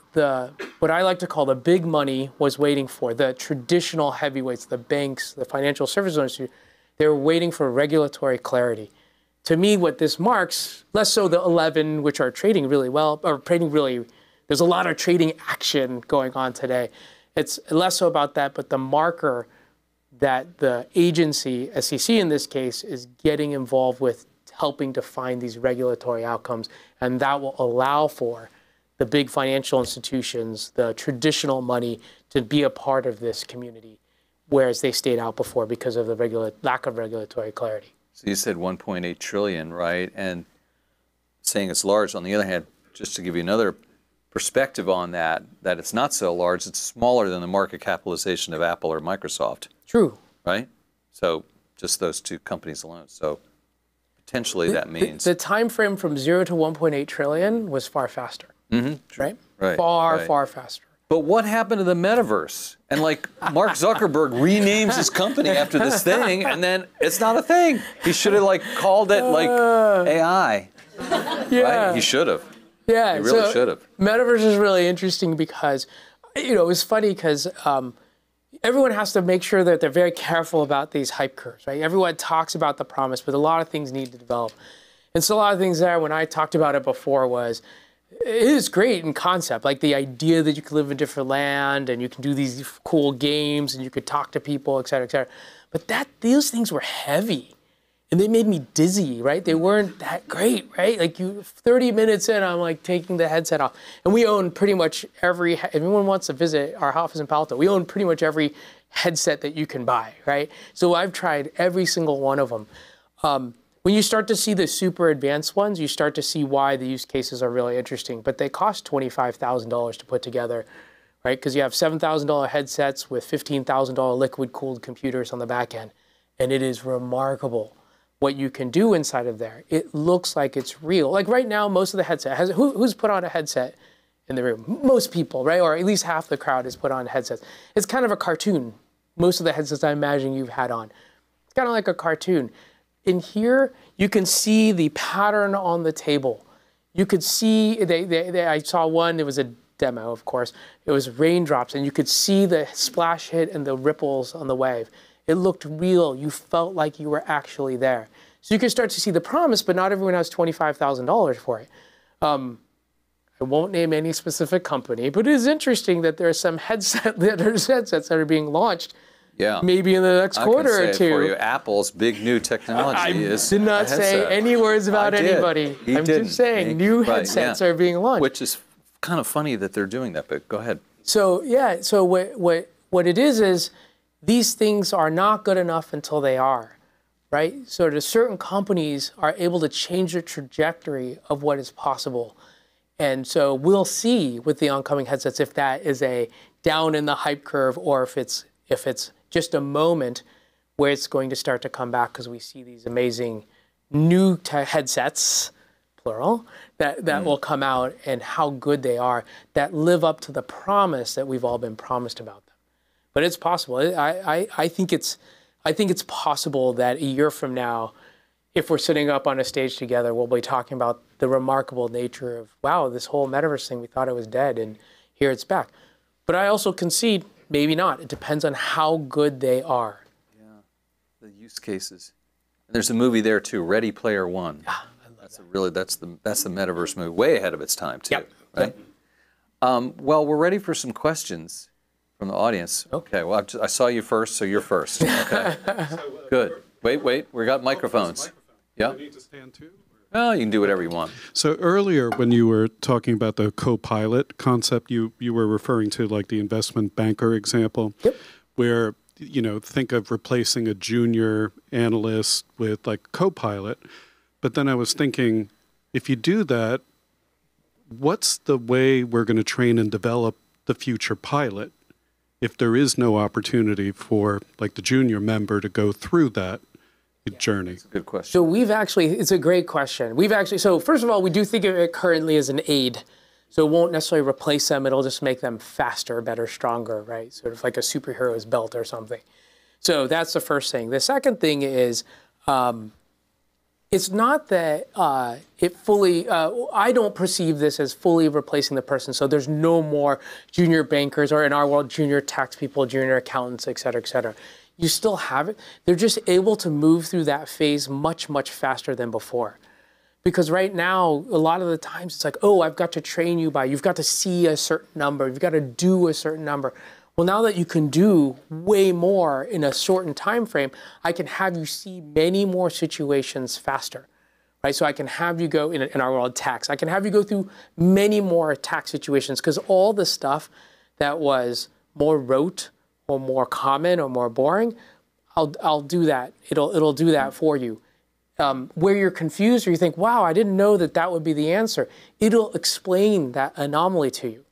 I like to call the big money was waiting for, the traditional heavyweights, the banks, the financial services industry, they were waiting for regulatory clarity. To me, what this marks, less so the 11, which are trading really well, or trading really, there's a lot of trading action going on today. It's less so about that, but the marker that the agency, SEC in this case, is getting involved with helping define these regulatory outcomes, and that will allow for the big financial institutions, the traditional money, to be a part of this community, whereas they stayed out before because of the lack of regulatory clarity. So you said 1.8 trillion, right? And saying it's large. On the other hand, just to give you another perspective on that it's not so large, it's smaller than the market capitalization of Apple or Microsoft. True. Right? So just those two companies alone. So potentially that means... The time frame from 0 to 1.8 trillion was far faster. Mm-hmm. Right? Right. Far faster. But what happened to the metaverse? And like Mark Zuckerberg renames his company after this thing, and then it's not a thing. He should have like called it like AI. Yeah. Right? He should have. Yeah. He really should have. Metaverse is really interesting because, it's funny because everyone has to make sure that they're very careful about these hype curves, right? Everyone talks about the promise, but a lot of things need to develop. And so a lot of things there, when I talked about it before, was it is great in concept, like the idea that you can live in a different land and you can do these cool games and you could talk to people, et cetera, et cetera. But those things were heavy and they made me dizzy, right? They weren't that great, right? Like 30 minutes in, I'm like taking the headset off. And we own pretty much if anyone wants to visit our office in Palo Alto, we own pretty much every headset that you can buy, right? So I've tried every single one of them. When you start to see the super advanced ones, you start to see why the use cases are really interesting. But they cost $25,000 to put together, right? Because you have $7,000 headsets with $15,000 liquid-cooled computers on the back end. And it is remarkable what you can do inside of there. It looks like it's real. Like right now, most of the headset who's put on a headset in the room? Most people, right? Or at least half the crowd has put on headsets. It's kind of a cartoon. Most of the headsets I imagine you've had on. It's kind of like a cartoon. In here, you can see the pattern on the table. You could see, I saw one, it was a demo, of course. It was raindrops, and you could see the splash hit and the ripples on the wave. It looked real. You felt like you were actually there. So you can start to see the promise, but not everyone has $25,000 for it. I won't name any specific company, but it is interesting that there are some headsets that are being launched. Yeah. Maybe in the next quarter or two. For you, Apple's big new technology is did not say any words about anybody. I'm just saying new headsets are being launched. Which is kind of funny that they're doing that, but go ahead. So yeah, so what it is these things are not good enough until they are, right? So the certain companies are able to change the trajectory of what is possible. And so we'll see with the oncoming headsets if that is a down in the hype curve or if it's just a moment where it's going to start to come back because we see these amazing new headsets, plural, that will come out and how good they are, that live up to the promise that we've all been promised about them. But it's possible. I think it's possible that a year from now, if we're sitting up on a stage together, we'll be talking about the remarkable nature of, wow, this whole metaverse thing, we thought it was dead, and here it's back. But I also concede, maybe not. It depends on how good they are. Yeah, the use cases. And there's a movie there too, Ready Player One. Ah, I love That's the metaverse move, way ahead of its time too, Yep. right? Well, we're ready for some questions from the audience. Okay. Well, I saw you first, so you're first. Okay. Good. Wait. We got microphones. Yeah. Do I need to stand too? Well, you can do whatever you want. So earlier, when you were talking about the co-pilot concept, you were referring to like the investment banker example, where think of replacing a junior analyst with like co-pilot. But then I was thinking, if you do that, what's the way we're going to train and develop the future pilot if there is no opportunity for like the junior member to go through that journey? That's a good question. So it's a great question. So first of all, we do think of it currently as an aid. So it won't necessarily replace them. It'll just make them faster, better, stronger, right? Sort of like a superhero's belt or something. So that's the first thing. The second thing is, it's not that it fully, I don't perceive this as fully replacing the person. So there's no more junior bankers, or in our world, junior tax people, junior accountants, et cetera, et cetera. You still have it. They're just able to move through that phase much, much faster than before. Because right now, a lot of the times it's like, oh, I've got to train you you've got to see a certain number, you've got to do a certain number. Well, now that you can do way more in a shortened time frame, I can have you see many more situations faster, right? So I can have you go, in our world, tax. I can have you go through many more tax situations, because all the stuff that was more rote or more common or more boring, I'll do that. It'll do that for you. Where you're confused or you think, wow, I didn't know that would be the answer, it'll explain that anomaly to you.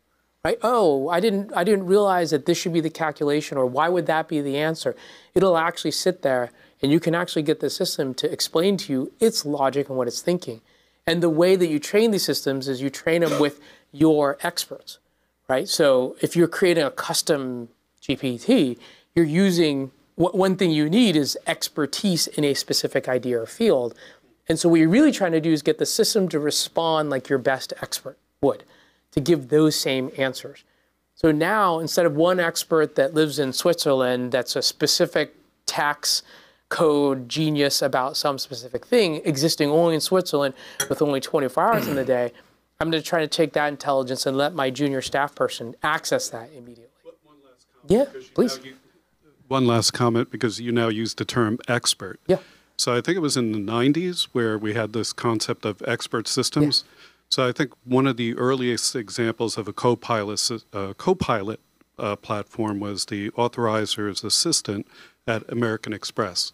Right? Oh, I didn't realize that this should be the calculation, or why would that be the answer? It'll actually sit there, and you can actually get the system to explain to you its logic and what it's thinking. And the way that you train these systems is you train them with your experts, right? So if you're creating a custom GPT, you're using, one thing you need is expertise in a specific idea or field. And so what you're really trying to do is get the system to respond like your best expert would, to give those same answers. So now, instead of one expert that lives in Switzerland that's a specific tax code genius about some specific thing existing only in Switzerland with only 24 hours in the day, I'm going to try to take that intelligence and let my junior staff person access that immediately. One last comment. Yeah, please. One last comment, because you now use the term expert. Yeah. So I think it was in the 90s where we had this concept of expert systems. Yeah. So I think one of the earliest examples of a co-pilot platform was the Authorizer's Assistant at American Express.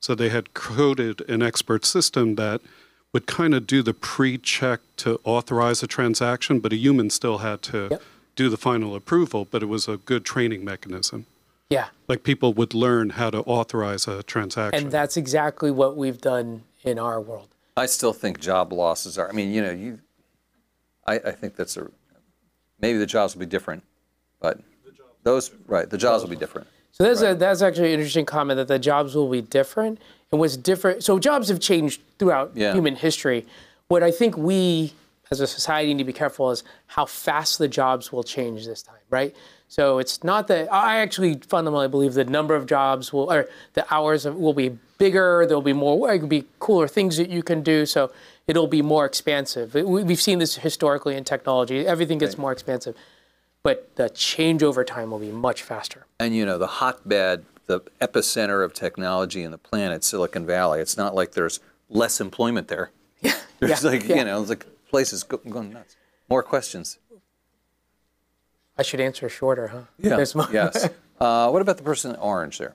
So they had coded an expert system that would kind of do the pre-check to authorize a transaction, but a human still had to do the final approval, but it was a good training mechanism. Yeah. Like people would learn how to authorize a transaction. And that's exactly what we've done in our world. I still think job losses are, I think that's maybe the jobs will be different, but the jobs will be different. So that's actually an interesting comment, that the jobs will be different. And what's different, so jobs have changed throughout human history. What I think we as a society need to be careful is how fast the jobs will change this time, right? So it's not that, I actually fundamentally believe the number of jobs or the hours will be bigger, there'll be more, it could be cooler things that you can do, so it'll be more expansive. We've seen this historically in technology, everything gets more expansive, but the change over time will be much faster. And the hotbed, the epicenter of technology in the planet, Silicon Valley, it's not like there's less employment there. There's it's like places going nuts. More questions. I should answer shorter, huh? Yeah. Yes. What about the person in orange there?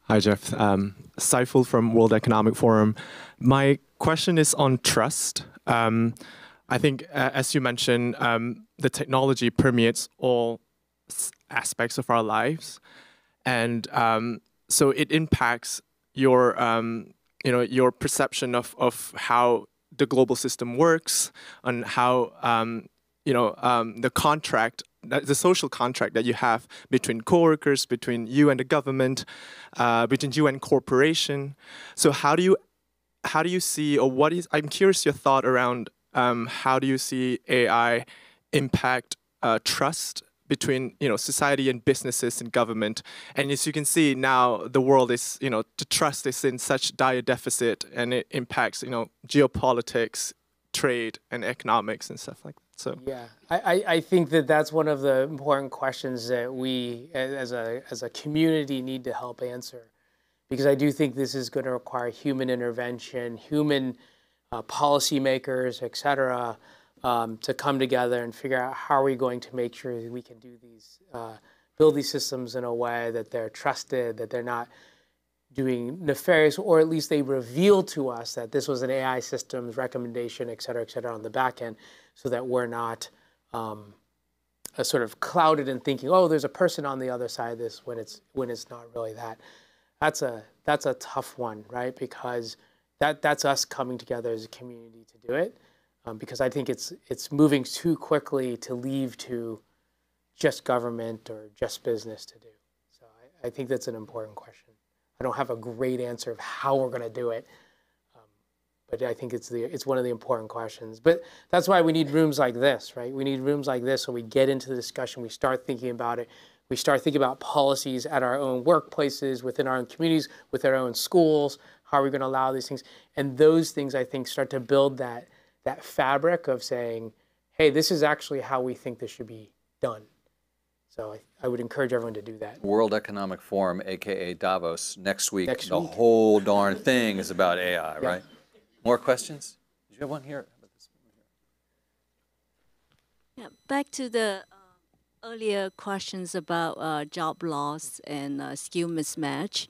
Hi, Jeff. Saiful from World Economic Forum. My question is on trust. I think, as you mentioned, the technology permeates all aspects of our lives, and so it impacts your, your perception of how the global system works, and how the contract, the social contract that you have between coworkers, between you and the government, between you and corporation. So how do you see, or I'm curious your thought around how do you see AI impact trust between society and businesses and government. And as you can see now, the world is the trust is in such dire deficit, and it impacts geopolitics, trade, and economics and stuff like that. So yeah, I think that that's one of the important questions that we as a community need to help answer, because I do think this is going to require human intervention, human policymakers, et cetera, to come together and figure out how are we going to make sure that we can do these, build these systems in a way that they're trusted, that they're not doing nefarious, or at least they reveal to us that this was an AI system's recommendation, et cetera, on the back end, so that we're not sort of clouded in thinking, oh, there's a person on the other side of this when it's not really that. That's a tough one, right? Because that's us coming together as a community to do it. Because I think it's moving too quickly to leave to just government or just business to do. So I think that's an important question. I don't have a great answer of how we're going to do it, but I think it's one of the important questions. But that's why we need rooms like this, right? We need rooms like this so we get into the discussion, we start thinking about it, we start thinking about policies at our own workplaces, within our own communities, with our own schools. How are we going to allow these things? And those things, I think, start to build that fabric of saying, hey, this is actually how we think this should be done. So I would encourage everyone to do that. World Economic Forum, aka Davos, next week. The whole darn thing is about AI, right? More questions? Did you have one here? Yeah, back to the earlier questions about job loss and skill mismatch.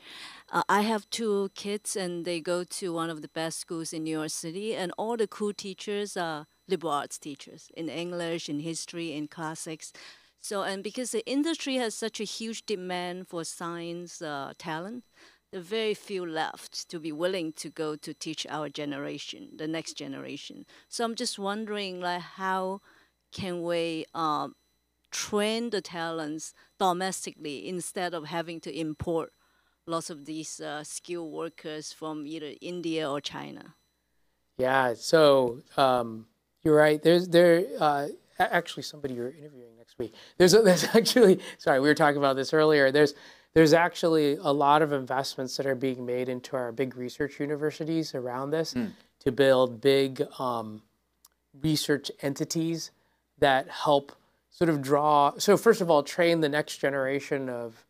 I have 2 kids, and they go to one of the best schools in New York City, and all the cool teachers are liberal arts teachers in English, in history, in classics. So, and because the industry has such a huge demand for science talent, there are very few left to be willing to go to teach our generation, the next generation. So I'm just wondering, like, how can we train the talents domestically instead of having to import lots of these skilled workers from either India or China? Yeah, so you're right. Actually somebody you're interviewing next week. There's actually, sorry, we were talking about this earlier. There's actually a lot of investments that are being made into our big research universities around this to build big research entities that help sort of so first of all, train the next generation of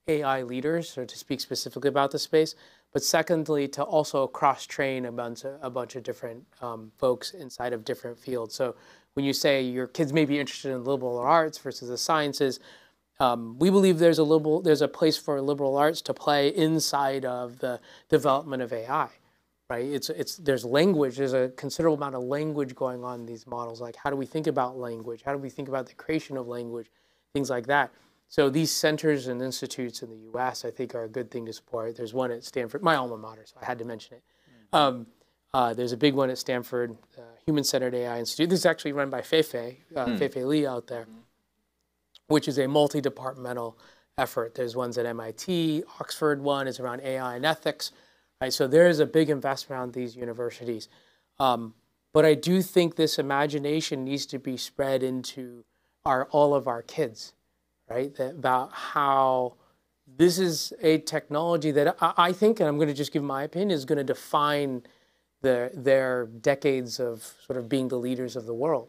AI leaders, so to speak specifically about the space, but secondly, to also cross-train a bunch of different folks inside of different fields. So when you say your kids may be interested in liberal arts versus the sciences, we believe there's a place for liberal arts to play inside of the development of AI, right? There's language, there's a considerable amount of language going on in these models. Like, how do we think about language? How do we think about the creation of language? Things like that. So these centers and institutes in the U.S., I think, are a good thing to support. There's one at Stanford, my alma mater, so I had to mention it. There's a big one at Stanford, Human-Centered AI Institute. This is actually run by Feifei, Feifei Li out there, which is a multi-departmental effort. There's ones at MIT, Oxford one is around AI and ethics. Right? So there is a big investment around these universities. But I do think this imagination needs to be spread into all of our kids. Right, about how this is a technology that I think, and I'm going to just give my opinion, is going to define their decades of sort of being the leaders of the world.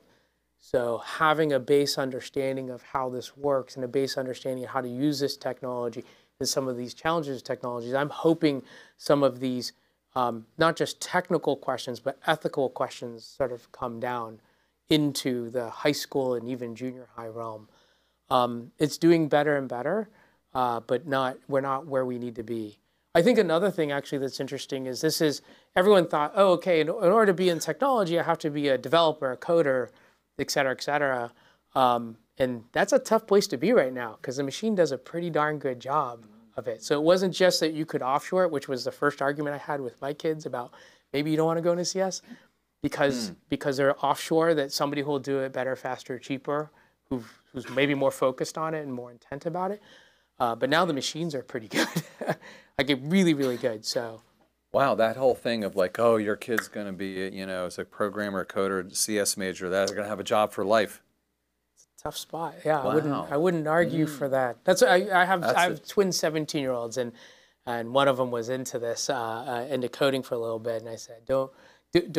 So having a base understanding of how this works and a base understanding of how to use this technology and some of these challenges of technologies, I'm hoping some of these, not just technical questions, but ethical questions sort of come down into the high school and even junior high realm. It's doing better and better, but we're not where we need to be. I think another thing actually that's interesting is everyone thought, oh, okay, in order to be in technology, I have to be a developer, a coder, et cetera, et cetera. And that's a tough place to be right now because the machine does a pretty darn good job of it. So it wasn't just that you could offshore it, which was the first argument I had with my kids about maybe you don't want to go into CS because they're offshore, that somebody who will do it better, faster, cheaper, who's maybe more focused on it and more intent about it. But now the machines are pretty good. Like, really, really good. So, wow, that whole thing of like, oh, your kid's going to be, as a programmer, coder, CS major, that's going to have a job for life. tough spot. Yeah, Wow. I wouldn't argue for that. That's I have twin 17-year-olds, and one of them was into this, into coding for a little bit, and I said, keep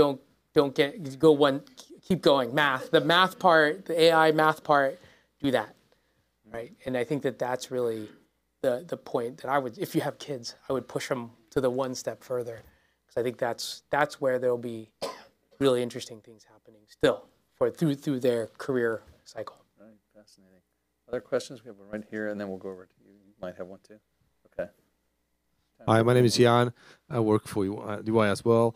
going. Math, the math part, the AI math part, do that, right? And I think that that's really the point that I would, if you have kids, I would push them to the one step further, because I think that's where there'll be really interesting things happening still through their career cycle. Right, fascinating. Other questions? We have one right here, and then we'll go over to you. You might have one too. Okay. Hi, my name is Jan. I work for UI as well.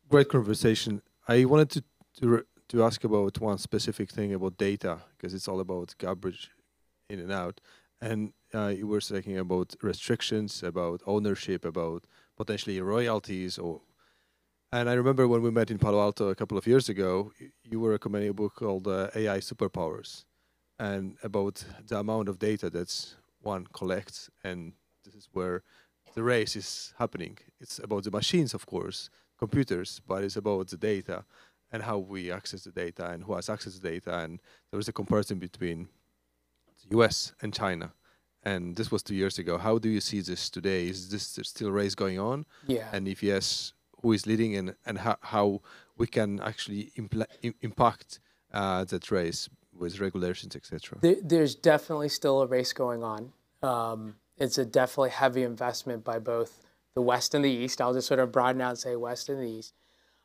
Great conversation. I wanted to ask about one specific thing about data, because it's all about garbage in and out. And you were talking about restrictions, about ownership, about potentially royalties. And I remember when we met in Palo Alto a couple of years ago, you were recommending a book called AI Superpowers, and about the amount of data that one collects, and this is where the race is happening. It's about the machines, of course, computers, but it's about the data and how we access the data and who has access to data. And there was a comparison between the US and China. And this was 2 years ago. How do you see this today? Is this still a race going on? Yeah. And if yes, who is leading, and how we can actually impact that race with regulations, etc.? There's definitely still a race going on. It's a definitely heavy investment by both the West and the East. I'll just sort of broaden out and say West and the East.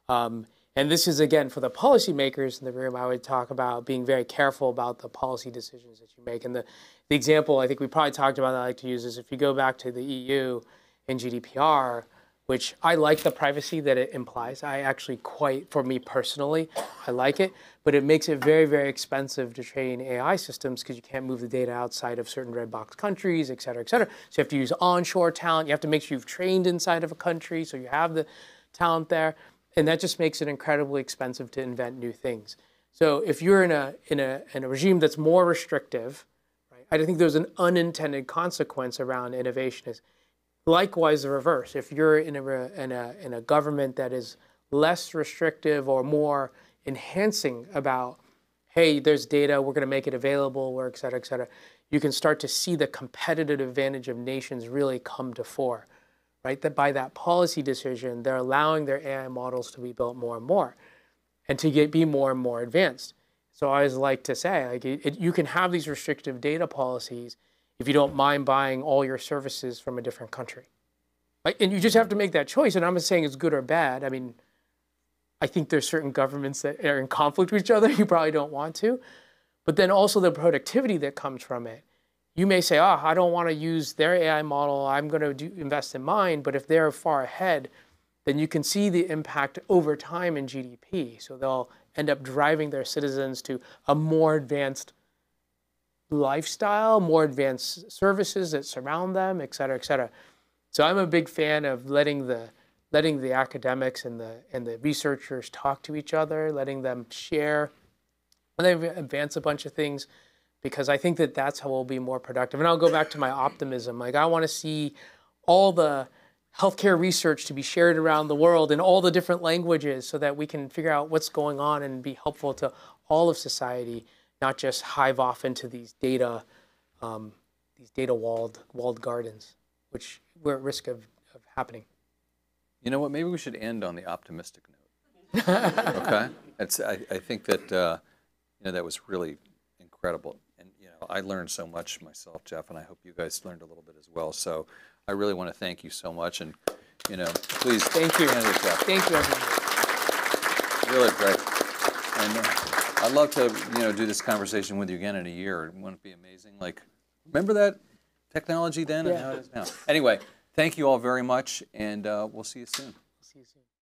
And this is, again, for the policymakers in the room, I would talk about being very careful about the policy decisions that you make. And the example I think we probably talked about that I like to use is if you go back to the EU and GDPR, which I like the privacy that it implies. I actually for me personally, I like it, but it makes it very, very expensive to train AI systems because you can't move the data outside of certain red box countries, et cetera, et cetera. So you have to use onshore talent. You have to make sure you've trained inside of a country so you have the talent there. And that just makes it incredibly expensive to invent new things. So if you're in a regime that's more restrictive, right, I think there's an unintended consequence around innovation. Is likewise the reverse. If you're in a government that is less restrictive or more enhancing about, hey, there's data, we're going to make it available, et cetera, you can start to see the competitive advantage of nations really come to fore. Right? That by that policy decision, they're allowing their AI models to be built more and more and to be more and more advanced. So I always like to say, like, you can have these restrictive data policies if you don't mind buying all your services from a different country. Like, and you just have to make that choice. And I'm not saying it's good or bad. I mean, I think there's certain governments that are in conflict with each other. You probably don't want to. But then also the productivity that comes from it. You may say, I don't want to use their AI model. I'm going to invest in mine. But if they're far ahead, then you can see the impact over time in GDP. So they'll end up driving their citizens to a more advanced lifestyle, more advanced services that surround them, et cetera, et cetera. So I'm a big fan of letting the academics and the researchers talk to each other, letting them share, and they advance a bunch of things. Because I think that that's how we'll be more productive. And I'll go back to my optimism. Like, I want to see all the healthcare research to be shared around the world in all the different languages so that we can figure out what's going on and be helpful to all of society, not just hive off into these data walled gardens, which we're at risk of happening. You know what? Maybe we should end on the optimistic note. Okay? I think that that was really incredible. And I learned so much myself, Jeff, and I hope you guys learned a little bit as well. So I really want to thank you so much, and please. Thank you. Jeff. Thank you, everyone. Really great. And I'd love to do this conversation with you again in a year. Wouldn't it be amazing? Like, remember that technology then and how it is now. Anyway, thank you all very much, and we'll see you soon. See you soon.